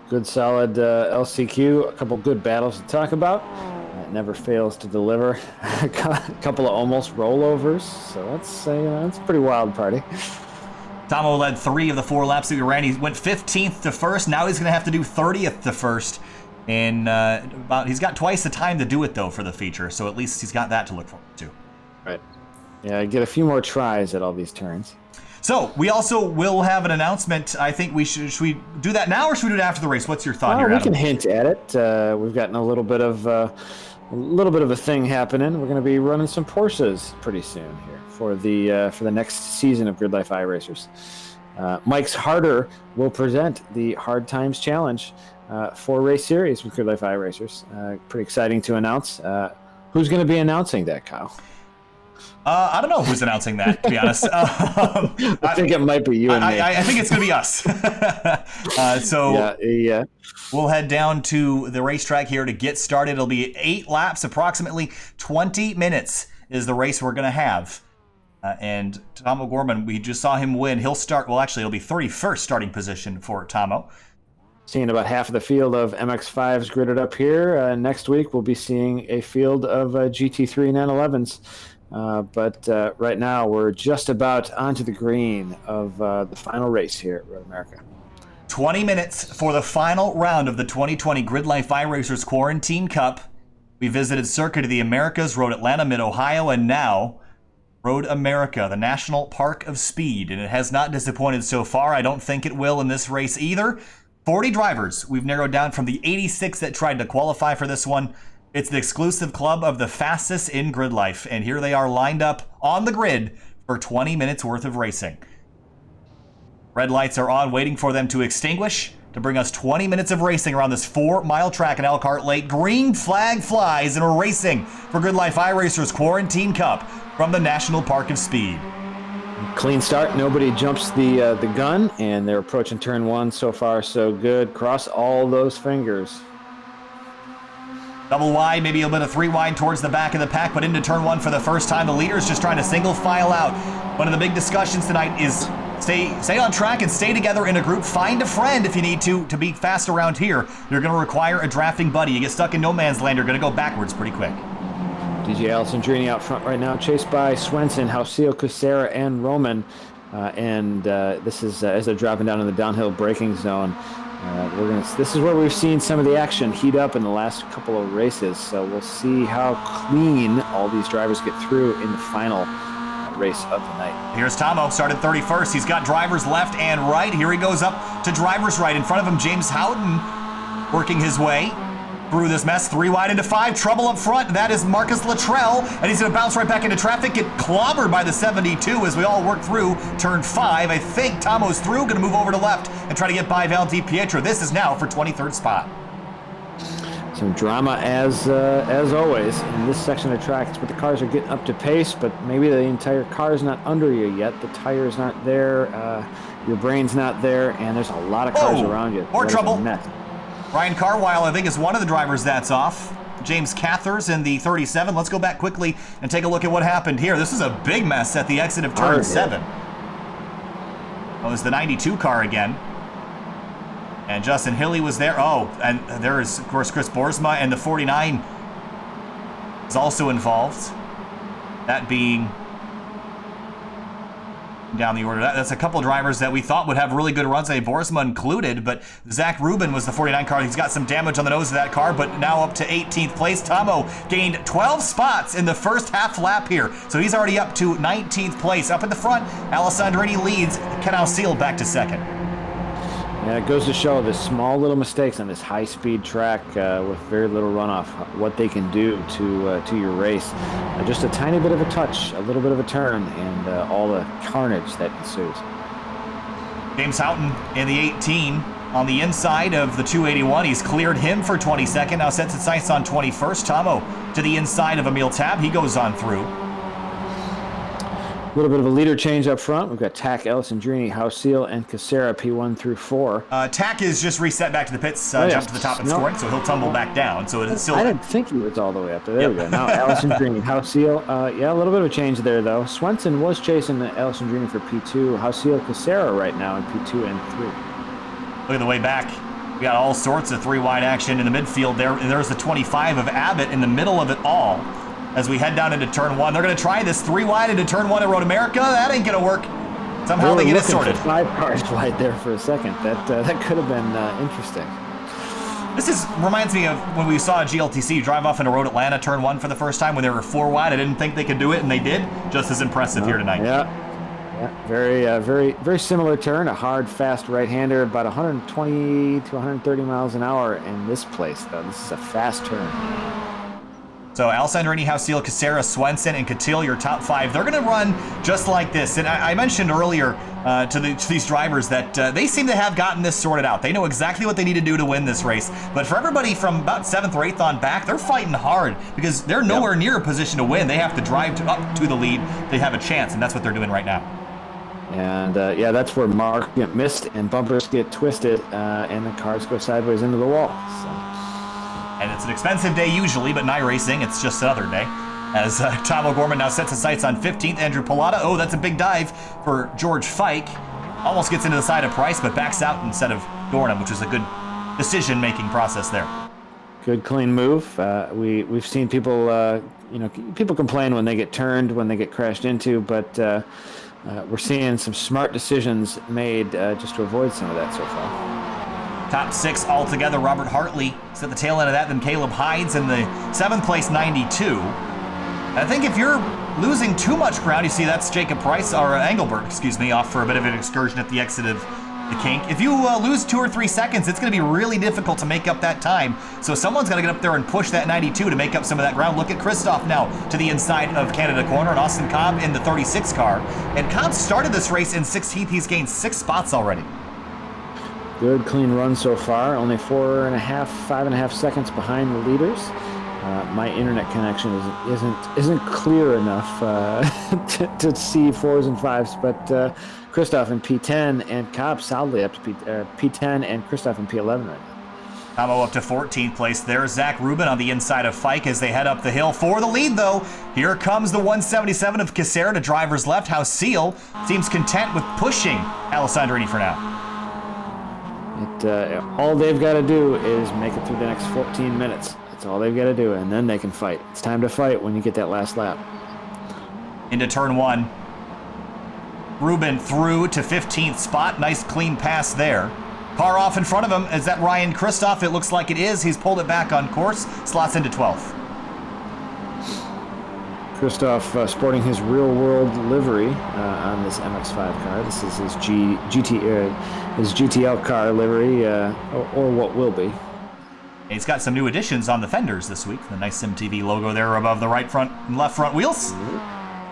Good solid LCQ, a couple good battles to talk about. It never fails to deliver. A couple of almost rollovers, so that's a pretty wild party. Tomo led 3 of the 4 laps that we ran. He went 15th to first. Now he's going to have to do 30th to first. And he's got twice the time to do it, though, for the feature. So at least he's got that to look forward to. Right. Yeah, get a few more tries at all these turns. So we also will have an announcement. I think should we do that now or should we do it after the race? What's your thought here, We Adam? can hint at it. We've gotten a little bit of a thing happening. We're going to be running some Porsches pretty soon here for the next season of GridLife iRacers. Mike's Harder will present the Hard Times Challenge for race series with GridLife iRacers. Pretty exciting to announce. Who's going to be announcing that, Kyle? I don't know who's announcing that, to be honest. I think it might be you and me. I think it's going to be us. Yeah. We'll head down to the racetrack here to get started. It'll be 8 laps, approximately 20 minutes is the race we're going to have. And Tomo Gorman, we just saw him win. He'll start, well, actually, it'll be 31st starting position for Tomo. Seeing about half of the field of MX-5s gridded up here. Next week, we'll be seeing a field of GT3 911s. But right now, we're just about onto the green of the final race here at Road America. 20 minutes for the final round of the 2020 GridLife iRacers Quarantine Cup. We visited Circuit of the Americas, Road Atlanta, Mid-Ohio, and now Road America, the National Park of Speed. And it has not disappointed so far. I don't think it will in this race either. 40 drivers we've narrowed down from the 86 that tried to qualify for this one. It's the exclusive club of the fastest in GridLife, and here they are lined up on the grid for 20 minutes worth of racing. Red lights are on, waiting for them to extinguish to bring us 20 minutes of racing around this 4-mile track in Elkhart Lake. Green flag flies, and we're racing for GridLife iRacers Quarantine Cup from the National Park of Speed. Clean start. Nobody jumps the gun, and they're approaching turn 1. So far, so good. Cross all those fingers. Double wide, maybe a bit of 3 wide towards the back of the pack, but into turn 1 for the first time. The leader's just trying to single file out. One of the big discussions tonight is stay on track and stay together in a group. Find a friend if you need to be fast around here. You're going to require a drafting buddy. You get stuck in no man's land, you're going to go backwards pretty quick. DJ Alessandrini out front right now, chased by Swenson, Hausil, Kucera, and Roman. This is as they're dropping down in the downhill braking zone. This is where we've seen some of the action heat up in the last couple of races, so we'll see how clean all these drivers get through in the final race of the night. Here's Tomo, started 31st. He's got drivers left and right. Here he goes up to drivers right. In front of him, James Houghton working his way through this mess. 3 wide into 5. Trouble up front. That is Marcus Luttrell, and he's going to bounce right back into traffic, get clobbered by the 72 as we all work through turn 5. I think Tomo's through, going to move over to left and try to get by Val Di Pietro. This is now for 23rd spot. Some drama as always in this section of the track. It's where the cars are getting up to pace, but maybe the entire car is not under you yet. The tire's not there, your brain's not there, and there's a lot of cars around you. More trouble. Ryan Carwile, I think, is one of the drivers that's off. James Cathers in the 37. Let's go back quickly and take a look at what happened here. This is a big mess at the exit of turn 7. Oh, it's the 92 car again. And Justin Hilly was there. Oh, and there is, of course, Chris Boersma, and the 49 is also involved. That being down the order. That's a couple of drivers that we thought would have really good runs, Boersma included, but Zach Rubin was the 49 car. He's got some damage on the nose of that car, but now up to 18th place. Tomo gained 12 spots in the first half lap here, so he's already up to 19th place. Up at the front, Alessandrini leads, Ken Alcil back to second. Yeah, it goes to show the small little mistakes on this high-speed track with very little runoff, what they can do to your race. Just a tiny bit of a touch, a little bit of a turn, and all the carnage that ensues. James Houghton in the 18 on the inside of the 281. He's cleared him for 22nd. Now sets its sights on 21st. Tomo to the inside of Emil Tab. He goes on through. A little bit of a leader change up front. We've got Tack, Alessandrini, Hausil, and Kucera, P1 through 4. Tack is just reset back to the pits, jumped to the top and scoring, so he'll tumble back down. So it's still. I didn't think he was all the way up there. There we go. Now Alessandrini, Hausil. Yeah, a little bit of a change there, though. Swenson was chasing Alessandrini for P2. Hausil, Kucera right now in P2 and 3. Look at the way back We got all sorts of 3 wide action in the midfield there. And there's the 25 of Abbott in the middle of it all. As we head down into turn 1, they're going to try this 3 wide into turn 1 at Road America. That ain't going to work. Somehow they get it sorted. 5 cars wide there for a second. That could have been interesting. This reminds me of when we saw GLTC drive off into Road Atlanta turn 1 for the first time when they were 4 wide. I didn't think they could do it, and they did. Just as impressive here tonight. Yeah, very similar turn. A hard, fast right-hander, about 120 to 130 miles an hour in this place, though. This is a fast turn. So Alessandrini, Hausil, Casera, Swenson, and Catil, your top 5. They're going to run just like this. And I mentioned earlier to these drivers that they seem to have gotten this sorted out. They know exactly what they need to do to win this race. But for everybody from about 7th or 8th on back, they're fighting hard because they're nowhere near a position to win. They have to drive up to the lead. They have a chance, and that's what they're doing right now. And that's where marks get missed and bumpers get twisted and the cars go sideways into the wall. So. And it's an expensive day usually, but in iRacing, it's just another day. As Tom O'Gorman now sets his sights on 15th, Andrew Pilata. Oh, that's a big dive for George Fike. Almost gets into the side of Price, but backs out instead of Gorham, which is a good decision-making process there. Good, clean move. We've seen people, people complain when they get turned, when they get crashed into, but we're seeing some smart decisions made just to avoid some of that so far. Top 6 altogether. Robert Hartley is at the tail end of that, then Caleb Hides in the 7th place 92. I think if you're losing too much ground, you see that's Jacob Price, or Engelbert, excuse me, off for a bit of an excursion at the exit of the kink. If you lose 2 or 3 seconds, it's going to be really difficult to make up that time. So someone's got to get up there and push that 92 to make up some of that ground. Look at Christoph now to the inside of Canada Corner, and Austin Cobb in the 36 car. And Cobb started this race in 16th. He's gained 6 spots already. Good, clean run so far. Only 5.5 seconds behind the leaders. My internet connection isn't clear enough to see 4s and 5s, but Christoph in P10 and Cobb solidly up to P10 and Christoph in P11 right now. Tomo up to 14th place. There's Zach Rubin on the inside of Fike as they head up the hill for the lead, though. Here comes the 177 of Casera to driver's left. Hausil seems content with pushing Alessandrini for now. All they've got to do is make it through the next 14 minutes. That's all they've got to do, and then they can fight. It's time to fight when you get that last lap. Into turn 1. Rubin through to 15th spot. Nice clean pass there. Car off in front of him. Is that Ryan Christoph? It looks like it is. He's pulled it back on course. Slots into 12th. Christoph sporting his real-world livery on this MX-5 car. This is his GTL car livery, or what will be. He's got some new additions on the fenders this week. The nice SimTV logo there above the right front and left front wheels.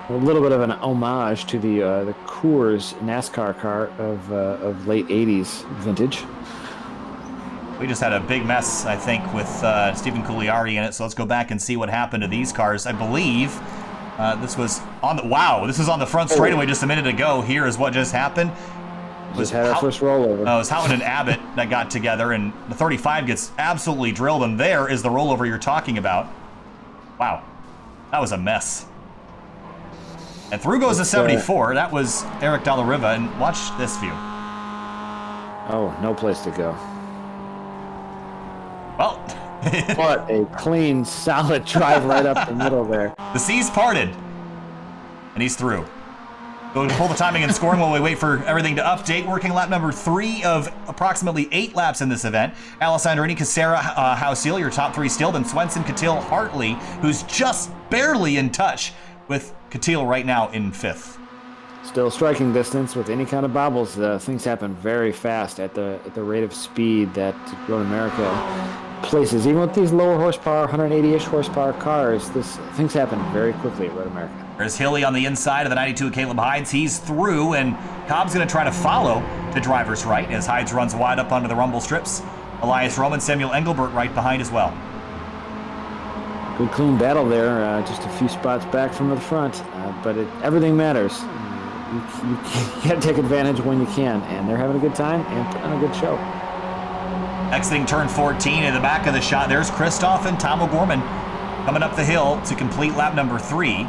A little bit of an homage to the Coors NASCAR car of late 80s vintage. We just had a big mess, I think, with Stephen Couliari in it, so let's go back and see what happened to these cars. I believe this was on the... Wow, this was on the front straightaway just a minute ago. Here is what just happened. Just had our first rollover. It was Howard and Abbott that got together, and the 35 gets absolutely drilled, and there is the rollover you're talking about. Wow, that was a mess. And through goes the 74. That was Eric Dalla Riva, and watch this view. Oh, no place to go. Well, what a clean, solid drive right up the middle there. The seas parted, and he's through. Go to pull the timing and scoring while we wait for everything to update. Working lap number 3 of approximately 8 laps in this event. Alessandrini, Casera, Hausil, your top 3 still. Then Swenson, Catil, Hartley, who's just barely in touch with Catil right now in 5th. Still striking distance with any kind of bobbles. Things happen very fast at the rate of speed that Road America places. Even with these lower horsepower, 180-ish horsepower cars, things happen very quickly at Road America. There's Hilly on the inside of the 92 of Caleb Hides. He's through, and Cobb's going to try to follow to driver's right as Hides runs wide up onto the rumble strips. Elias Roman, Samuel Engelbert right behind as well. Good clean battle there, just a few spots back from the front, but everything matters. You got to take advantage when you can, and they're having a good time and putting on a good show. Exiting turn 14 in the back of the shot, there's Christoph and Tom O'Gorman coming up the hill to complete lap number 3.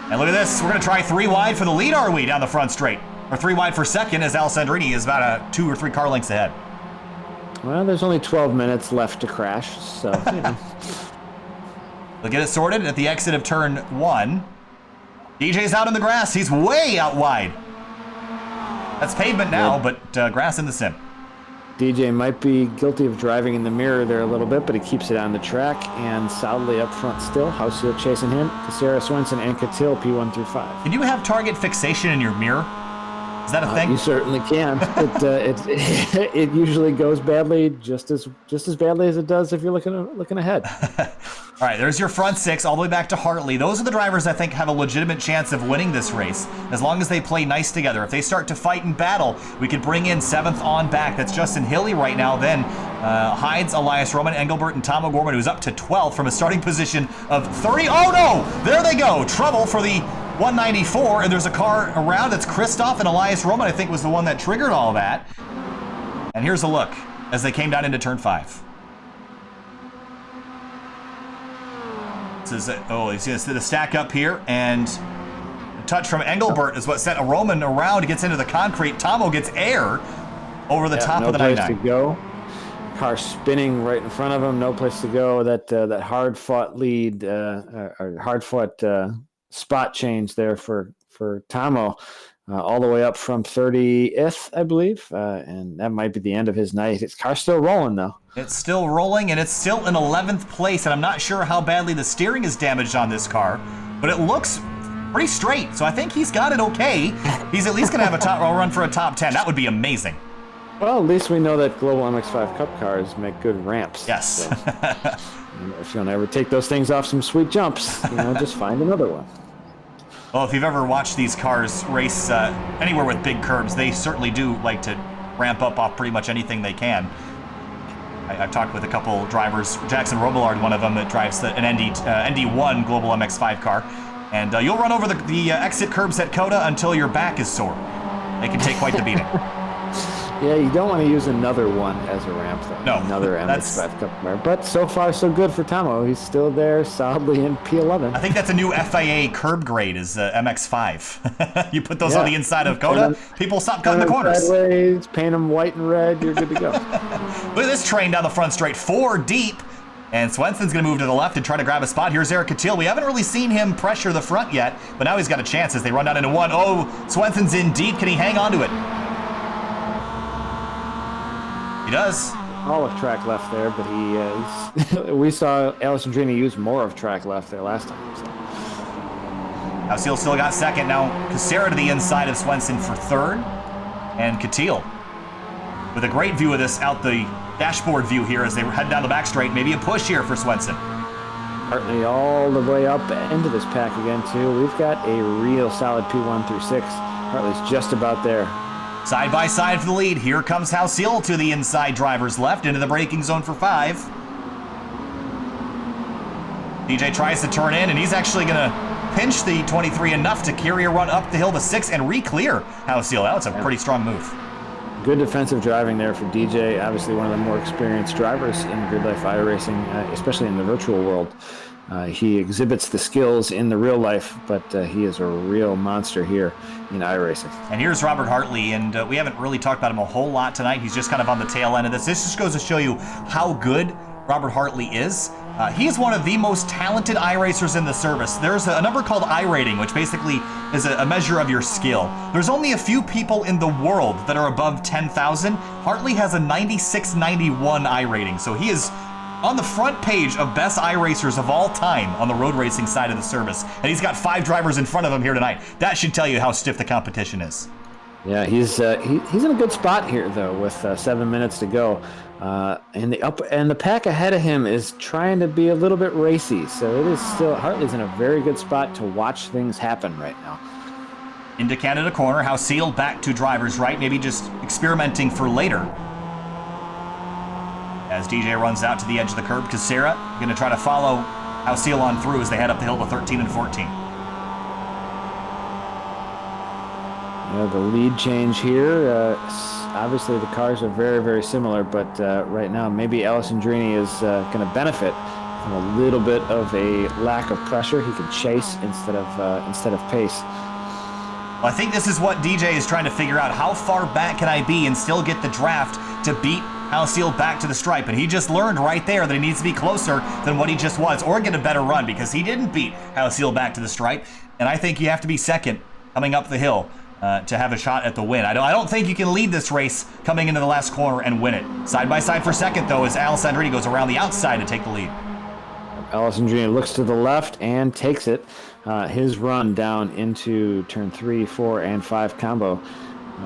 And look at this, we're going to try 3 wide for the lead, are we, down the front straight? Or 3 wide for second, as Alessandrini is about 2 or 3 car lengths ahead. Well, there's only 12 minutes left to crash, so, you know. They'll get it sorted at the exit of turn 1. DJ's out in the grass. He's way out wide. That's pavement now, but grass in the sim. DJ might be guilty of driving in the mirror there a little bit, but he keeps it on the track and solidly up front still. Hausel chasing him. Casera, Swenson, and Catil P1 through 5. Can you have target fixation in your mirror? Is that a thing? You certainly can. It usually goes badly, just as badly as it does if you're looking ahead. All right, there's your front 6 all the way back to Hartley. Those are the drivers I think have a legitimate chance of winning this race, as long as they play nice together. If they start to fight and battle, we could bring in 7th on back. That's Justin Hilly right now. Then Hides, Elias Roman, Engelbert, and Tom O'Gorman, who's up to 12th from a starting position of 30. Oh no! There they go. Trouble for the 194, and there's a car around. It's Christoph, and Elias Roman, I think, was the one that triggered all that. And here's a look as they came down into turn 5. You see the stack up here, and a touch from Engelbert is what sent a Roman around, gets into the concrete. Tomo gets air over the top of the 99. No place to go. Car spinning right in front of him. No place to go. That hard-fought lead, or hard-fought spot change there for Tomo, all the way up from 30th, I believe, and that might be the end of his night. His car's still rolling, though. It's still rolling, and it's still in 11th place, and I'm not sure how badly the steering is damaged on this car, but it looks pretty straight, so I think he's got it okay. He's at least going to have a run for a top 10. That would be amazing. Well, at least we know that Global MX-5 Cup cars make good ramps. Yes. So, if you don't ever take those things off some sweet jumps, just find another one. Well, if you've ever watched these cars race anywhere with big curbs, they certainly do like to ramp up off pretty much anything they can. I've talked with a couple drivers. Jackson Robillard, one of them, that drives an ND1 Global MX-5 car. And you'll run over the exit curbs at COTA until your back is sore. They can take quite the beating. Yeah, you don't want to use another one as a ramp, though. No. Another MX-5 Cup car. But so far, so good for Tomo. He's still there solidly in P11. I think that's a new FIA curb grade, is MX-5. You put those on the inside of COTA, people stop cutting the corners. Sideways, paint them white and red, you're good to go. Look at this train down the front straight, 4 deep. And Swenson's going to move to the left and try to grab a spot. Here's Eric Catil. We haven't really seen him pressure the front yet, but now he's got a chance as they run down into 1. Oh, Swenson's in deep. Can he hang on to it? He does. All of track left there, but we saw Alessandrini use more of track left there last time. So. Hausel still got second. Now Casera to the inside of Swenson for 3rd. And Catil with a great view of this out the dashboard view here as they head down the back straight. Maybe a push here for Swenson. Hartley all the way up into this pack again, too. We've got a real solid P1 through 6. Hartley's just about there. Side by side for the lead. Here comes Hausel to the inside driver's left into the braking zone for 5. DJ tries to turn in, and he's actually going to pinch the 23 enough to carry a run up the hill to 6 and re-clear Hausel. That's a pretty strong move. Good defensive driving there for DJ. Obviously one of the more experienced drivers in GRIDLIFE iRacing, especially in the virtual world. He exhibits the skills in the real life, but he is a real monster here in iRacing. And here's Robert Hartley, and we haven't really talked about him a whole lot tonight. He's just kind of on the tail end of this. This just goes to show you how good Robert Hartley is. He is one of the most talented iRacers in the service. There's a number called iRating, which basically is a measure of your skill. There's only a few people in the world that are above 10,000. Hartley has a 9691 iRating, so he is on the front page of best iRacers of all time on the road racing side of the service. And he's got 5 drivers in front of him here tonight. That should tell you how stiff the competition is. Yeah, he's in a good spot here, though, with 7 minutes to go. And the pack ahead of him is trying to be a little bit racy, so it is still Hartley's in a very good spot to watch things happen right now. Into Canada corner, Hausel back to driver's right, maybe just experimenting for later. As DJ runs out to the edge of the curb, Casera going to try to follow Hausel on through as they head up the hill to 13 and 14. The lead change here. Obviously, the cars are very, very similar, but right now, maybe Alessandrini is going to benefit from a little bit of a lack of pressure. He can chase instead of pace. Well, I think this is what DJ is trying to figure out. How far back can I be and still get the draft to beat Alcil back to the stripe? And he just learned right there that he needs to be closer than what he just was, or get a better run, because he didn't beat Alcil back to the stripe. And I think you have to be second coming up the hill to have a shot at the win. I don't think you can lead this race coming into the last corner and win it. Side by side for second, though, as Alessandrini goes around the outside to take the lead. Alessandrini looks to the left and takes it. His run down into turn 3, 4, and 5 combo.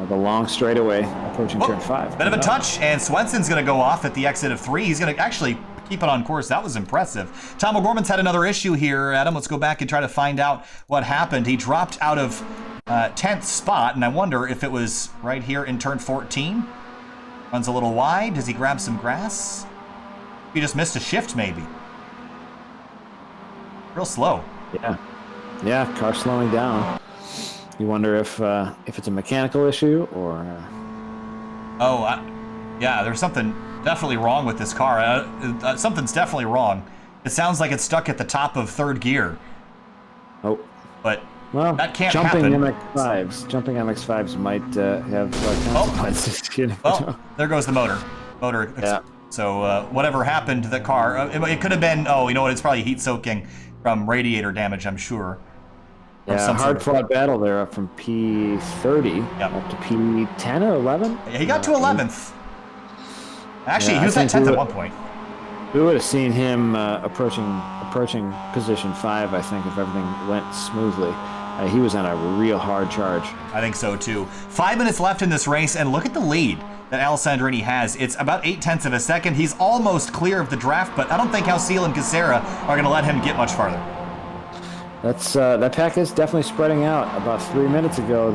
The long straightaway approaching turn 5. Bit of a touch, and Swenson's going to go off at the exit of 3. He's going to actually keep it on course. That was impressive. Tom O'Gorman's had another issue here, Adam. Let's go back and try to find out what happened. He dropped out of 10th spot, and I wonder if it was right here in turn 14. Runs a little wide. Does he grab some grass? He just missed a shift, maybe. Real slow. Yeah, car slowing down. You wonder if it's a mechanical issue or... yeah, there's something definitely wrong with this car. Something's definitely wrong. It sounds like it's stuck at the top of 3rd gear. Oh. But well, that can't jumping happen. Jumping MX-5s might have consequences. Well, there goes the motor. Yeah. So whatever happened to the car, it could have been, you know what, it's probably heat soaking from radiator damage, I'm sure. Yeah, hard-fought battle there, up from P30 up to P10 or 11. Yeah, he got to 11th. Actually, he was at 10th at one point. We would have seen him approaching position 5, I think, if everything went smoothly. He was on a real hard charge. I think so, too. 5 minutes left in this race, and look at the lead that Alessandrini has. It's about 0.8 of a second. He's almost clear of the draft, but I don't think Alcil and Casera are going to let him get much farther. That pack is definitely spreading out. About 3 minutes ago,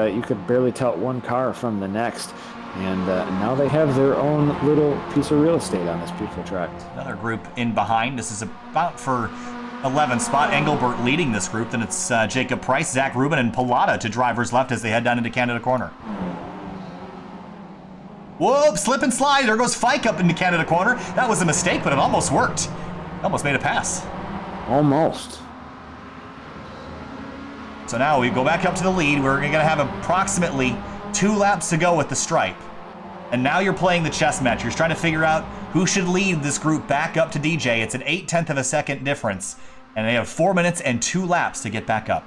you could barely tell one car from the next, and now they have their own little piece of real estate on this beautiful track. Another group in behind. This is about for 11th spot. Engelbert leading this group. Then it's Jacob Price, Zach Rubin, and Pilata to drivers left as they head down into Canada Corner. Whoop, slip and slide. There goes Fike up into Canada Corner. That was a mistake, but it almost worked. Almost made a pass. Almost. So now we go back up to the lead. We're going to have approximately 2 laps to go with the stripe. And now you're playing the chess match. You're trying to figure out who should lead this group back up to DJ. It's an 0.8 of a second difference. And they have 4 minutes and 2 laps to get back up.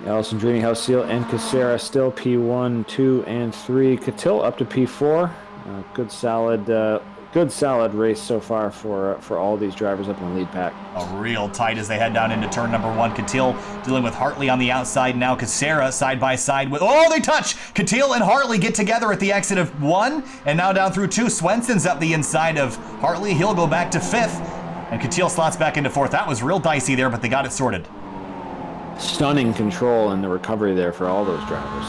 Alessandrini, Alcil, and Casera still P1, 2, and 3. Catil up to P4. Good solid race so far for all these drivers up in the lead pack. Real tight as they head down into turn number 1. Catil dealing with Hartley on the outside now. Casera side by side with... Oh, they touch! Catil and Hartley get together at the exit of 1, and now down through 2. Swenson's up the inside of Hartley. He'll go back to 5th, and Catil slots back into 4th. That was real dicey there, but they got it sorted. Stunning control in the recovery there for all those drivers.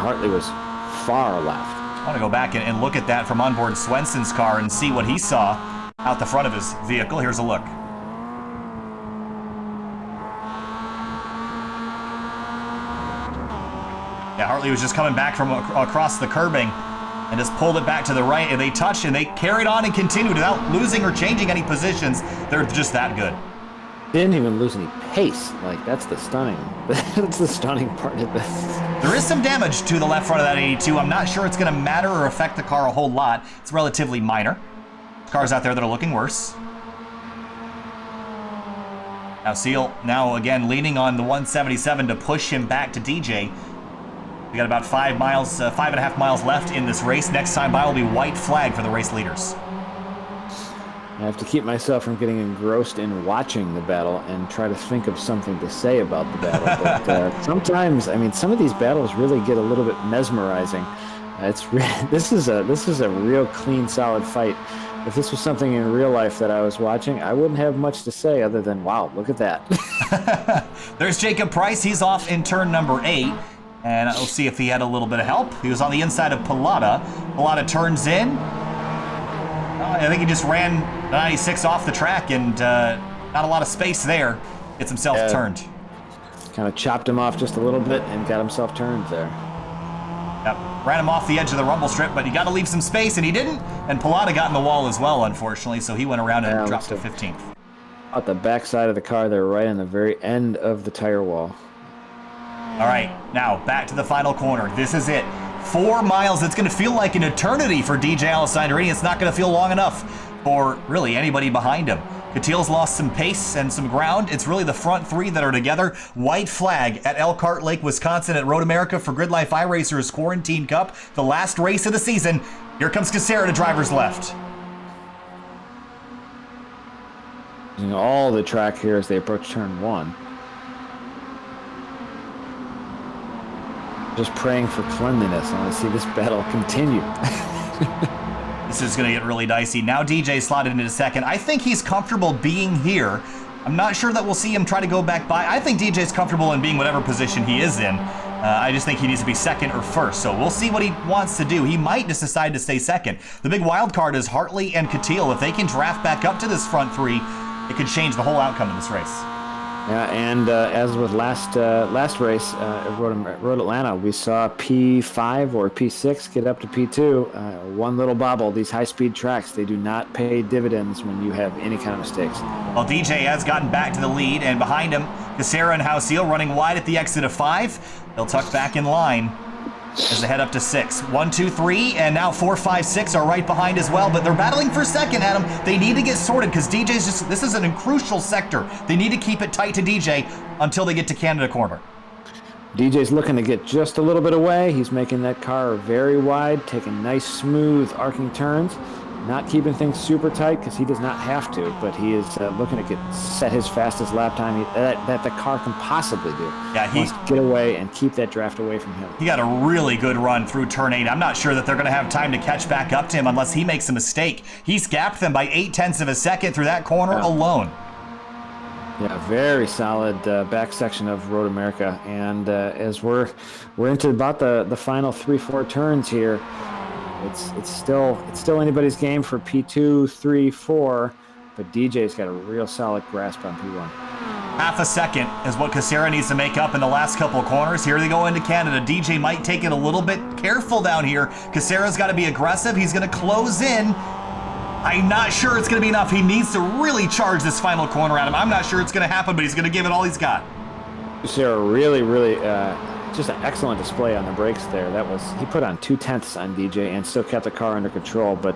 Hartley was far left. I want to go back and look at that from onboard Swenson's car and see what he saw out the front of his vehicle. Here's a look. Yeah, Hartley was just coming back from across the curbing and just pulled it back to the right, and they touched and they carried on and continued without losing or changing any positions. They're just that good. Didn't even lose any pace. Like, that's the stunning part of this. There is some damage to the left front of that 82. I'm not sure it's going to matter or affect the car a whole lot. It's relatively minor. Cars out there that are looking worse. Alcil now again leaning on the 177 to push him back to DJ. We got about 5.5 miles left in this race. Next time by will be white flag for the race leaders. I have to keep myself from getting engrossed in watching the battle and try to think of something to say about the battle. But sometimes, I mean, some of these battles really get a little bit mesmerizing. This is a real clean, solid fight. If this was something in real life that I was watching, I wouldn't have much to say other than, wow, look at that. There's Jacob Price. He's off in turn number 8. And we'll see if he had a little bit of help. He was on the inside of Pilata. Pilata turns in. I think he just ran 96 off the track and not a lot of space there. Gets himself turned. Kind of chopped him off just a little bit and got himself turned there. Yep. Ran him off the edge of the rumble strip, but you got to leave some space, and he didn't. And Pilata got in the wall as well, unfortunately, so he went around and dropped to 15th. At the back side of the car there, right on the very end of the tire wall. All right, now back to the final corner. This is it. 4 miles. It's going to feel like an eternity for DJ Alessandrini. It's not going to feel long enough for really anybody behind him. Catil's lost some pace and some ground. It's really the front three that are together. White flag at Elkhart Lake, Wisconsin at Road America for GRIDLIFE iRacers Quarantine Cup, the last race of the season. Here comes Casera to driver's left. Using all the track here as they approach turn 1. Just praying for cleanliness. I want to see this battle continue. This is going to get really dicey. Now DJ slotted into second. I think he's comfortable being here. I'm not sure that we'll see him try to go back by. I think DJ's comfortable in being whatever position he is in. I just think he needs to be second or first. So we'll see what he wants to do. He might just decide to stay second. The big wild card is Hartley and Catil. If they can draft back up to this front three, it could change the whole outcome of this race. Yeah, and as with last race at Road Atlanta, we saw P5 or P6 get up to P2. One little bobble. These high-speed tracks, they do not pay dividends when you have any kind of mistakes. Well, DJ has gotten back to the lead, and behind him, Casera and Hausil running wide at the exit of 5. They'll tuck back in line as they head up to 6. 1, 2, 3, and now 4, 5, 6 are right behind as well, but they're battling for second, Adam. They need to get sorted because DJ's just, this is a crucial sector. They need to keep it tight to DJ until they get to Canada Corner. DJ's looking to get just a little bit away. He's making that car very wide, taking nice, smooth, arcing turns. Not keeping things super tight because he does not have to, but he is looking to set his fastest lap time that the car can possibly do. Yeah, he wants to get away and keep that draft away from him. He got a really good run through turn 8. I'm not sure that they're going to have time to catch back up to him unless he makes a mistake. He's gapped them by 0.8 of a second through that corner alone. Yeah, very solid back section of Road America, and as we're into about the final 3-4 turns here. It's still anybody's game for P2, 3, 4, but DJ's got a real solid grasp on P1. Half a second is what Casera needs to make up in the last couple of corners. Here they go into Canada. DJ might take it a little bit careful down here. Casera's got to be aggressive. He's going to close in. I'm not sure it's going to be enough. He needs to really charge this final corner at him. I'm not sure it's going to happen, but he's going to give it all he's got. Casera really just an excellent display on the brakes there. He put on 0.2 on DJ and still kept the car under control, but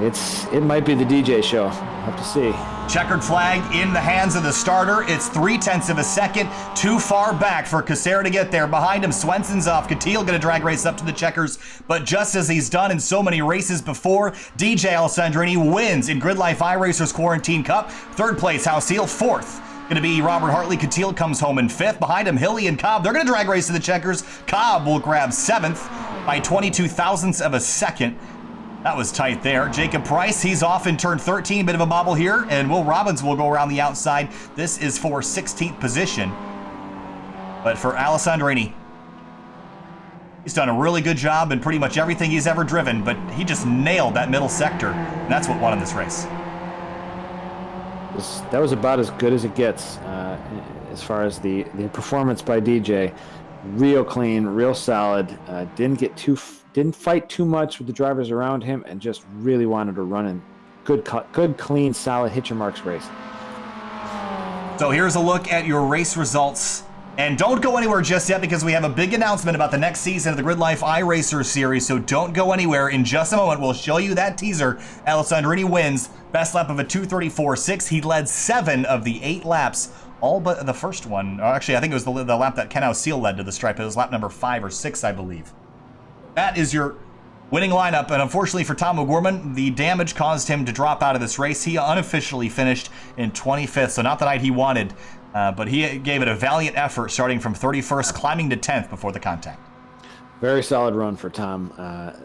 it might be the DJ show. We'll have to see. Checkered flag in the hands of the starter. It's 0.3 of a second. Too far back for Casera to get there. Behind him, Swenson's off. Catil going to drag race up to the checkers, but just as he's done in so many races before, DJ Alessandrini wins in GRIDLIFE iRacers Quarantine Cup. Third place, Hausil. Fourth, going to be Robert Hartley. Catil comes home in 5th. Behind him, Hilly and Cobb. They're going to drag race to the checkers. Cobb will grab 7th by 22 thousandths of a second. That was tight there. Jacob Price, he's off in turn 13. Bit of a bobble here. And Will Robbins will go around the outside. This is for 16th position. But for Alessandrini, he's done a really good job in pretty much everything he's ever driven. But he just nailed that middle sector. And that's what won him this race. That was about as good as it gets as far as the performance by DJ. Real clean, real solid. Didn't fight too much with the drivers around him, and just really wanted to run in good, clean, solid hit your marks race. So here's a look at your race results. And don't go anywhere just yet because we have a big announcement about the next season of the GRIDLIFE iRacers series, so don't go anywhere. In just a moment, we'll show you that teaser. Alessandrini wins. Best lap of a 2:34.6. He led 7 of the 8 laps, all but the first one. Actually, I think it was the lap that Ken Hausil led to the stripe. It was lap number 5 or 6, I believe. That is your winning lineup, and unfortunately for Tom O'Gorman, the damage caused him to drop out of this race. He unofficially finished in 25th, so not the night he wanted. But he gave it a valiant effort, starting from 31st, climbing to 10th before the contact. Very solid run for Tom.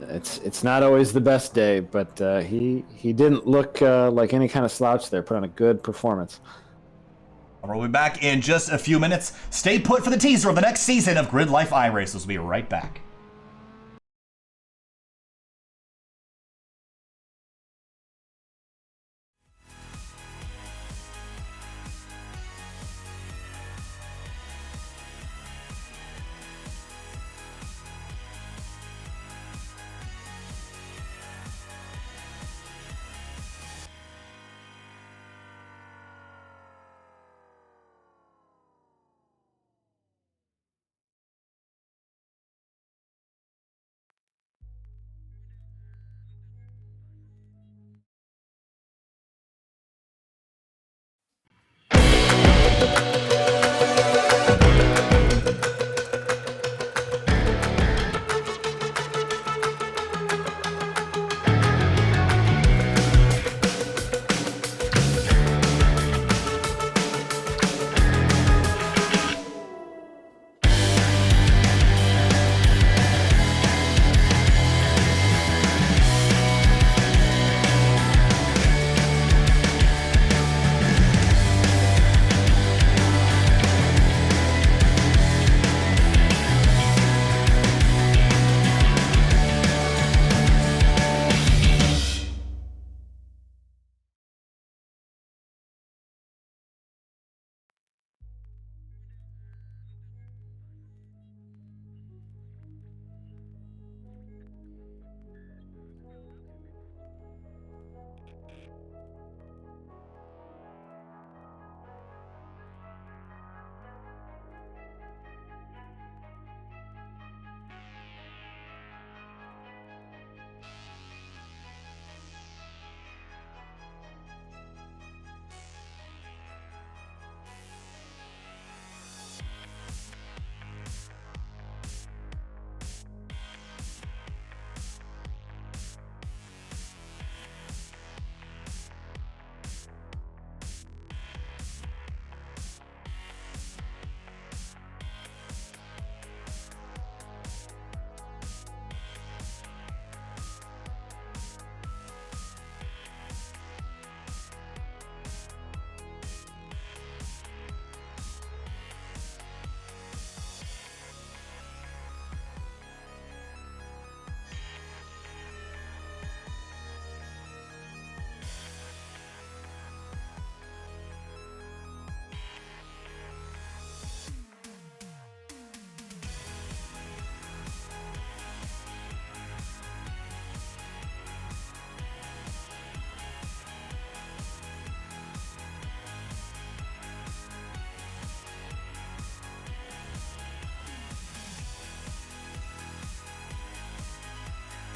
It's not always the best day, but he didn't look like any kind of slouch there. Put on a good performance. We'll be back in just a few minutes. Stay put for the teaser of the next season of GRIDLIFE iRacers. We'll be right back.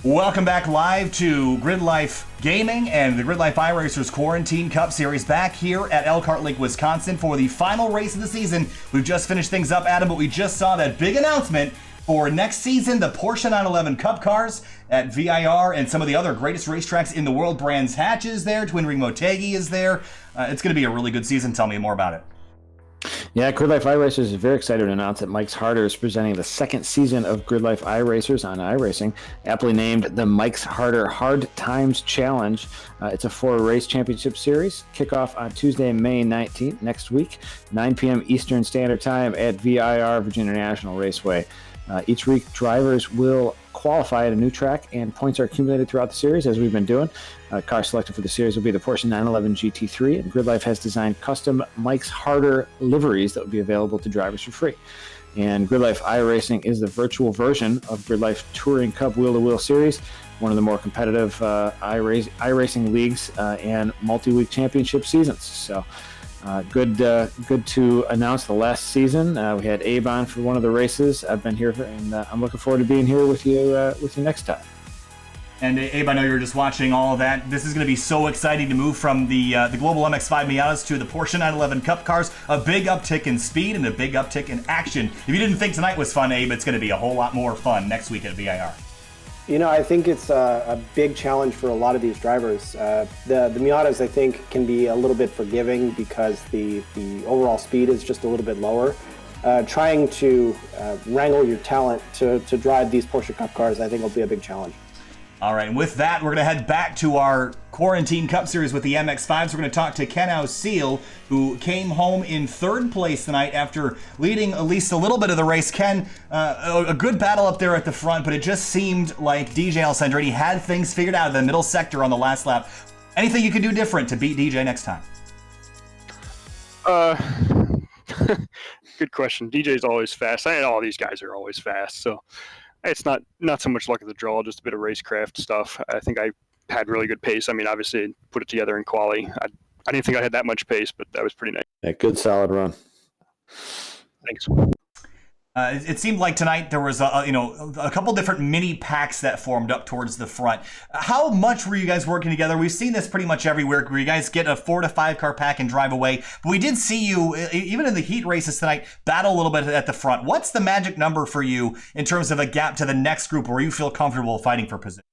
Welcome back live to GRIDLIFE Gaming and the GRIDLIFE iRacers Quarantine Cup Series back here at Elkhart Lake, Wisconsin for the final race of the season. We've just finished things up, Adam, but we just saw that big announcement for next season, the Porsche 911 Cup cars at VIR and some of the other greatest racetracks in the world. Brands Hatch is there, Twin Ring Motegi is there. It's going to be a really good season. Tell me more about it. Yeah, GRIDLIFE iRacers is very excited to announce that Mike's Harder is presenting the second season of GRIDLIFE iRacers on iRacing, aptly named the Mike's Harder Hard Times Challenge. It's a 4-race championship series. Kickoff on Tuesday, May 19th, next week, 9 p.m. Eastern Standard Time at VIR, Virginia National Raceway. Each week, drivers will qualify at a new track, and points are accumulated throughout the series, as we've been doing. Car selected for the series will be the Porsche 911 GT3, and GRIDLIFE has designed custom Mike's Harder liveries that will be available to drivers for free. And GRIDLIFE iRacing is the virtual version of GRIDLIFE Touring Cup Wheel-to-Wheel Series, one of the more competitive iRacing leagues and multi-week championship seasons. So good to announce the last season. We had Abe on for one of the races. I've been here, and I'm looking forward to being here with you next time. And Abe, I know you're just watching all of that. This is going to be so exciting to move from the Global MX-5 Miatas to the Porsche 911 Cup cars. A big uptick in speed and a big uptick in action. If you didn't think tonight was fun, Abe, it's going to be a whole lot more fun next week at VIR. You know, I think it's a big challenge for a lot of these drivers. The Miatas, I think, can be a little bit forgiving because the overall speed is just a little bit lower. Trying to wrangle your talent to drive these Porsche Cup cars, I think, will be a big challenge. All right, and with that, we're going to head back to our Quarantine Cup Series with the MX-5s. We're going to talk to Ken Ausil, who came home in third place tonight after leading at least a little bit of the race. Ken, a good battle up there at the front, but it just seemed like DJ Alessandrini had things figured out in the middle sector on the last lap. Anything you could do different to beat DJ next time? Good question. DJ's always fast. I mean, all these guys are always fast, so it's not so much luck of the draw, just a bit of racecraft stuff. I think I had really good pace. I mean, obviously, I put it together in quali. I didn't think I had that much pace, but that was pretty nice. Yeah, good, solid run. Thanks. It seemed like tonight there was a couple different mini packs that formed up towards the front. How much were you guys working together? We've seen this pretty much everywhere, where you guys get a 4 to 5 car pack and drive away. But we did see you, even in the heat races tonight, battle a little bit at the front. What's the magic number for you in terms of a gap to the next group where you feel comfortable fighting for position?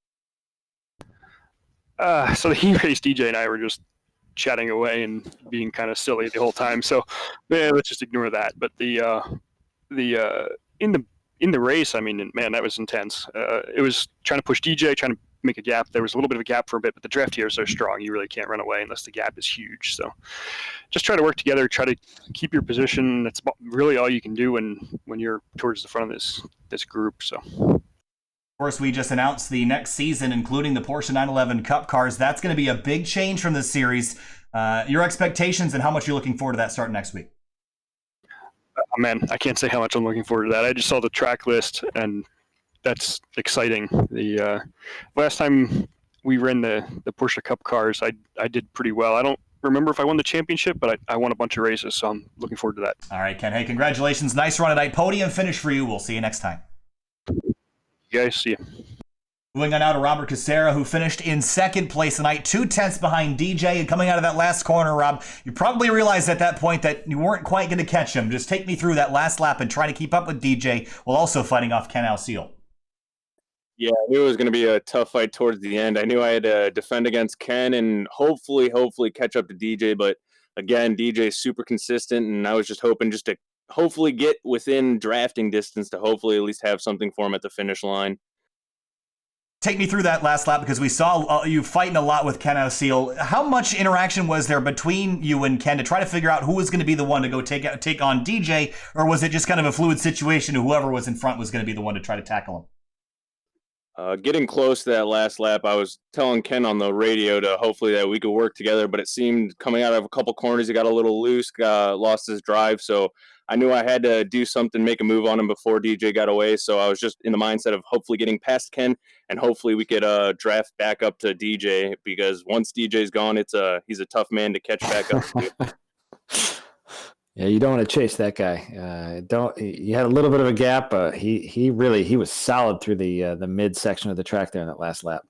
So the heat race, DJ and I were just chatting away and being kind of silly the whole time. So let's just ignore that. But in the race, I mean, man, that was intense. It was trying to push DJ, trying to make a gap. There was a little bit of a gap for a bit, but the draft here is so strong, you really can't run away unless the gap is huge. So just try to work together, try to keep your position. That's really all you can do when you're towards the front of this group. So. Of course, we just announced the next season, including the Porsche 911 Cup cars. That's going to be a big change from this series. Your expectations and how much you're looking forward to that starting next week? Oh, man, I can't say how much I'm looking forward to that. I just saw the track list, and that's exciting. The last time we ran the Porsche Cup cars, I did pretty well. I don't remember if I won the championship, but I won a bunch of races, so I'm looking forward to that. All right, Ken. Hey, congratulations. Nice run tonight. Podium finish for you. We'll see you next time. You guys, see you. Moving on now to Robert Casera, who finished in second place tonight, 2/10 behind DJ. And coming out of that last corner, Rob, you probably realized at that point that you weren't quite going to catch him. Just take me through that last lap and try to keep up with DJ while also fighting off Ken Ausil. Yeah, I knew it was going to be a tough fight towards the end. I knew I had to defend against Ken and hopefully catch up to DJ. But again, DJ is super consistent, and I was just hoping to hopefully get within drafting distance to hopefully at least have something for him at the finish line. Take me through that last lap, because we saw you fighting a lot with Ken Ausil. How much interaction was there between you and Ken to try to figure out who was going to be the one to go take on DJ, or was it just kind of a fluid situation? Whoever was in front was going to be the one to try to tackle him? Getting close to that last lap, I was telling Ken on the radio to hopefully that we could work together, but it seemed coming out of a couple corners, he got a little loose, lost his drive. So I knew I had to do something, make a move on him before DJ got away. So I was just in the mindset of hopefully getting past Ken, and hopefully we could draft back up to DJ, because once DJ's gone, he's a tough man to catch back up to. Yeah, you don't want to chase that guy. Don't. You had a little bit of a gap. He was solid through the mid section of the track there in that last lap.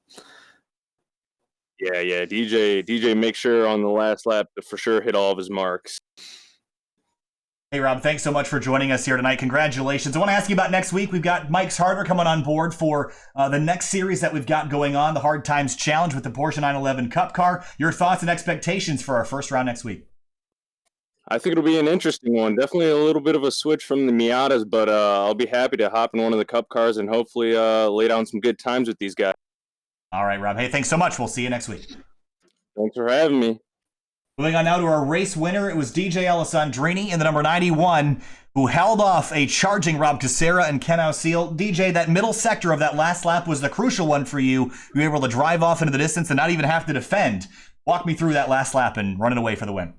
Yeah. DJ, make sure on the last lap to for sure hit all of his marks. Hey, Rob, thanks so much for joining us here tonight. Congratulations. I want to ask you about next week. We've got Mike's Harder coming on board for the next series that we've got going on, the Hard Times Challenge with the Porsche 911 Cup car. Your thoughts and expectations for our first round next week? I think it'll be an interesting one. Definitely a little bit of a switch from the Miatas, but I'll be happy to hop in one of the Cup cars and hopefully lay down some good times with these guys. All right, Rob. Hey, thanks so much. We'll see you next week. Thanks for having me. Moving on now to our race winner. It was DJ Alessandrini in the number 91 who held off a charging Rob Cassera and Ken Ausil. DJ, that middle sector of that last lap was the crucial one for you. You were able to drive off into the distance and not even have to defend. Walk me through that last lap and run it away for the win.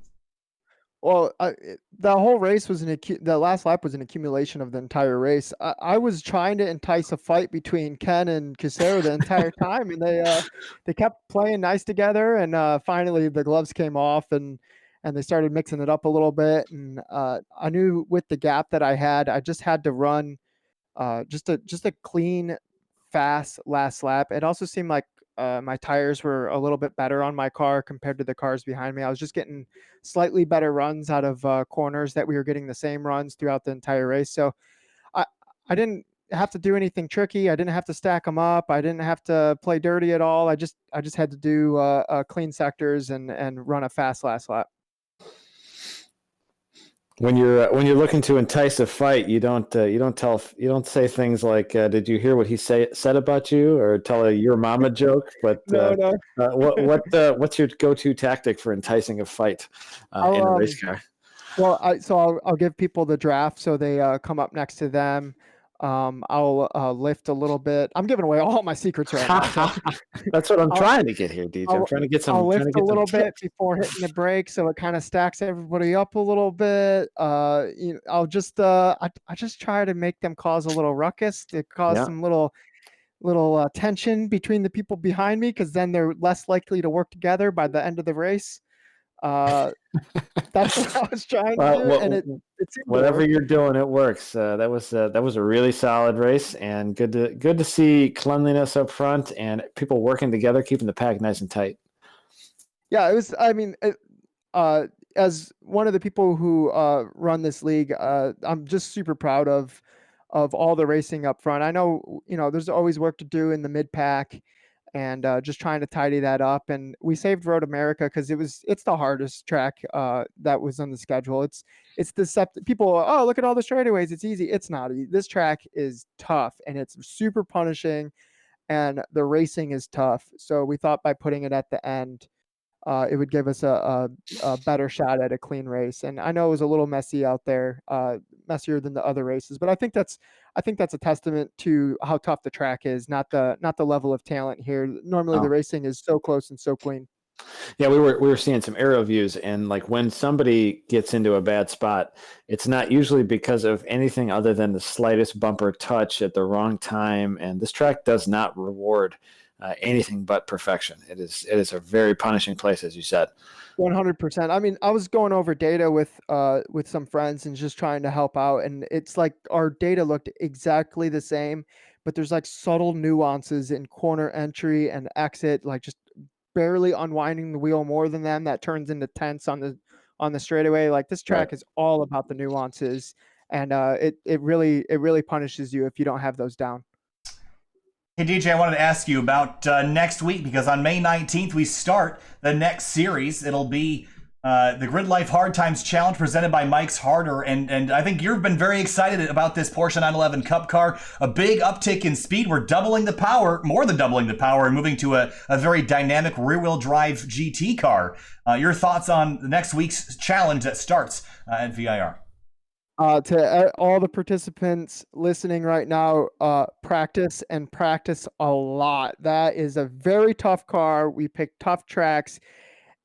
Well, the whole race was the last lap was an accumulation of the entire race. I was trying to entice a fight between Ken and Casero the entire time, and they kept playing nice together. And finally, the gloves came off, and they started mixing it up a little bit. And I knew with the gap that I had, I just had to run just a clean, fast last lap. It also seemed like my tires were a little bit better on my car compared to the cars behind me. I was just getting slightly better runs out of corners that we were getting the same runs throughout the entire race. So I didn't have to do anything tricky. I didn't have to stack them up. I didn't have to play dirty at all. I just had to do clean sectors and run a fast last lap. When you're looking to entice a fight, you don't say things like "Did you hear what he said about you?" or tell a your mama joke. But No. what's your go-to tactic for enticing a fight in a race car? Well, I'll give people the draft so they come up next to them. I'll lift a little bit. I'm giving away all my secrets right now. That's what I'm trying to get here, DJ. I'm trying to get some. I'll lift a little bit tips before hitting the brake, so it kind of stacks everybody up a little bit. I'll just I just try to make them cause a little ruckus to cause some little tension between the people behind me, because then they're less likely to work together by the end of the race. That's what I was trying to do, and it seemed whatever you're doing, it works. That was a really solid race, and good to see cleanliness up front and people working together, keeping the pack nice and tight. Yeah, it was. I mean, as one of the people who run this league, I'm just super proud of all the racing up front. I know, there's always work to do in the mid pack, and just trying to tidy that up. And we saved Road America because it's the hardest track that was on the schedule. It's people, oh, look at all the straightaways, it's easy. It's not. This track is tough, and it's super punishing, and the racing is tough. So we thought by putting it at the end, it would give us a better shot at a clean race. And I know it was a little messy out there, messier than the other races, but I think that's a testament to how tough the track is, not the level of talent here. Normally the racing is so close and so clean. Yeah, we were seeing some aerial views, and like when somebody gets into a bad spot, it's not usually because of anything other than the slightest bumper touch at the wrong time. And this track does not reward anything but perfection. It is a very punishing place, as you said. 100%. I mean, I was going over data with some friends and just trying to help out, and it's like our data looked exactly the same, but there's like subtle nuances in corner entry and exit, like just barely unwinding the wheel more than them, that turns into tenths on the straightaway. Like this track is all about the nuances, and it really punishes you if you don't have those down. Hey, DJ, I wanted to ask you about next week, because on May 19th, we start the next series. It'll be the GRIDLIFE Hard Times Challenge presented by Mike's Harder. And I think you've been very excited about this Porsche 911 Cup car. A big uptick in speed. We're doubling the power, more than doubling the power, and moving to a very dynamic rear-wheel drive GT car. Your thoughts on the next week's challenge that starts at VIR? To all the participants listening right now, practice and practice a lot. That is a very tough car. We picked tough tracks.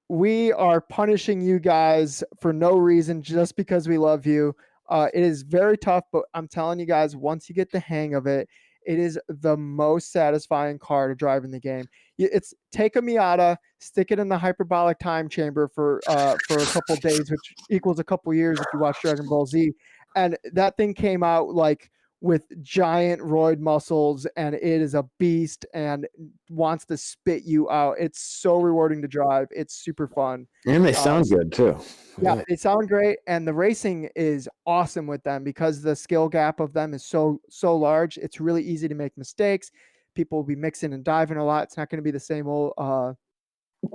We are punishing you guys for no reason, just because we love you. It is very tough, but I'm telling you guys, once you get the hang of it, It is the most satisfying car to drive in the game. It's take a Miata, stick it in the hyperbolic time chamber for a couple days, which equals a couple years if you watch Dragon Ball Z, and that thing came out like with giant roid muscles, and it is a beast and wants to spit you out. It's so rewarding to drive. It's super fun. And they sound good too. Yeah, they sound great, and the racing is awesome with them because the skill gap of them is so large. It's really easy to make mistakes. People will be mixing and diving a lot. It's not going to be the same old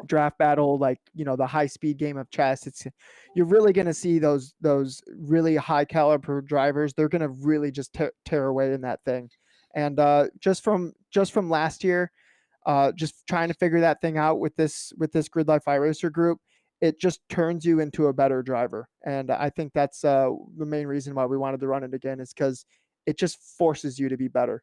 draft battle like the high speed game of chess. You're really going to see those really high caliber drivers. They're going to really just tear away in that thing. And just from last year, just trying to figure that thing out with this GRIDLIFE iRacer group, it just turns you into a better driver. And I think that's the main reason why we wanted to run it again, is because it just forces you to be better.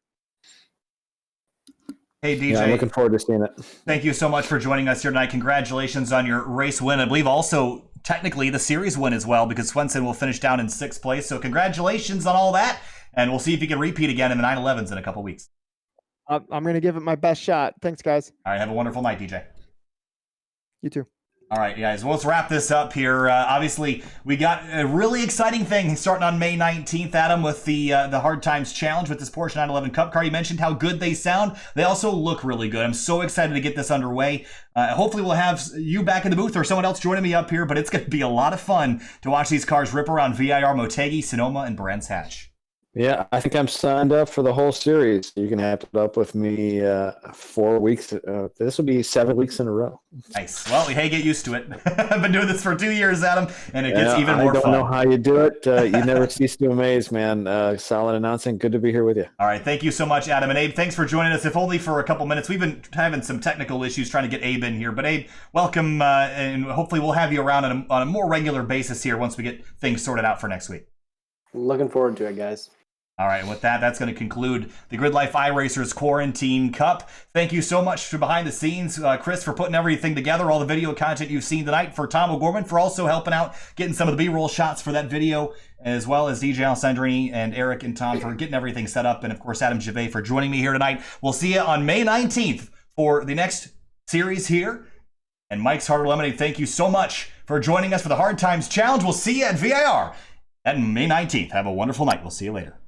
Hey, DJ. Yeah, I'm looking forward to seeing it. Thank you so much for joining us here tonight. Congratulations on your race win. I believe also technically the series win as well, because Swenson will finish down in 6th place. So congratulations on all that. And we'll see if you can repeat again in the 911s in a couple weeks. I'm going to give it my best shot. Thanks, guys. All right. Have a wonderful night, DJ. You too. All right, guys, well, let's wrap this up here. Obviously, we got a really exciting thing starting on May 19th, Adam, with the Hard Times Challenge with this Porsche 911 Cup car. You mentioned how good they sound. They also look really good. I'm so excited to get this underway. Hopefully, we'll have you back in the booth or someone else joining me up here, but it's going to be a lot of fun to watch these cars rip around VIR, Motegi, Sonoma, and Brands Hatch. Yeah, I think I'm signed up for the whole series. You can have to put up with me 4 weeks. This will be 7 weeks in a row. Nice. Well, hey, get used to it. I've been doing this for 2 years, Adam, and it gets even more fun. I don't know how you do it. You never cease to amaze, man. Solid announcing. Good to be here with you. All right. Thank you so much, Adam. And Abe, thanks for joining us, if only for a couple minutes. We've been having some technical issues trying to get Abe in here. But Abe, welcome, and hopefully we'll have you around on a more regular basis here once we get things sorted out for next week. Looking forward to it, guys. All right, with that, that's going to conclude the GRIDLIFE iRacers Quarantine Cup. Thank you so much for behind the scenes, Chris, for putting everything together, all the video content you've seen tonight, for Tom O'Gorman for also helping out, getting some of the B-roll shots for that video, as well as DJ Alessandrini and Eric and Tom for getting everything set up, and of course Adam Gervais for joining me here tonight. We'll see you on May 19th for the next series here. And Mike's Harder Lemonade, thank you so much for joining us for the Hard Times Challenge. We'll see you at VIR at May 19th. Have a wonderful night. We'll see you later.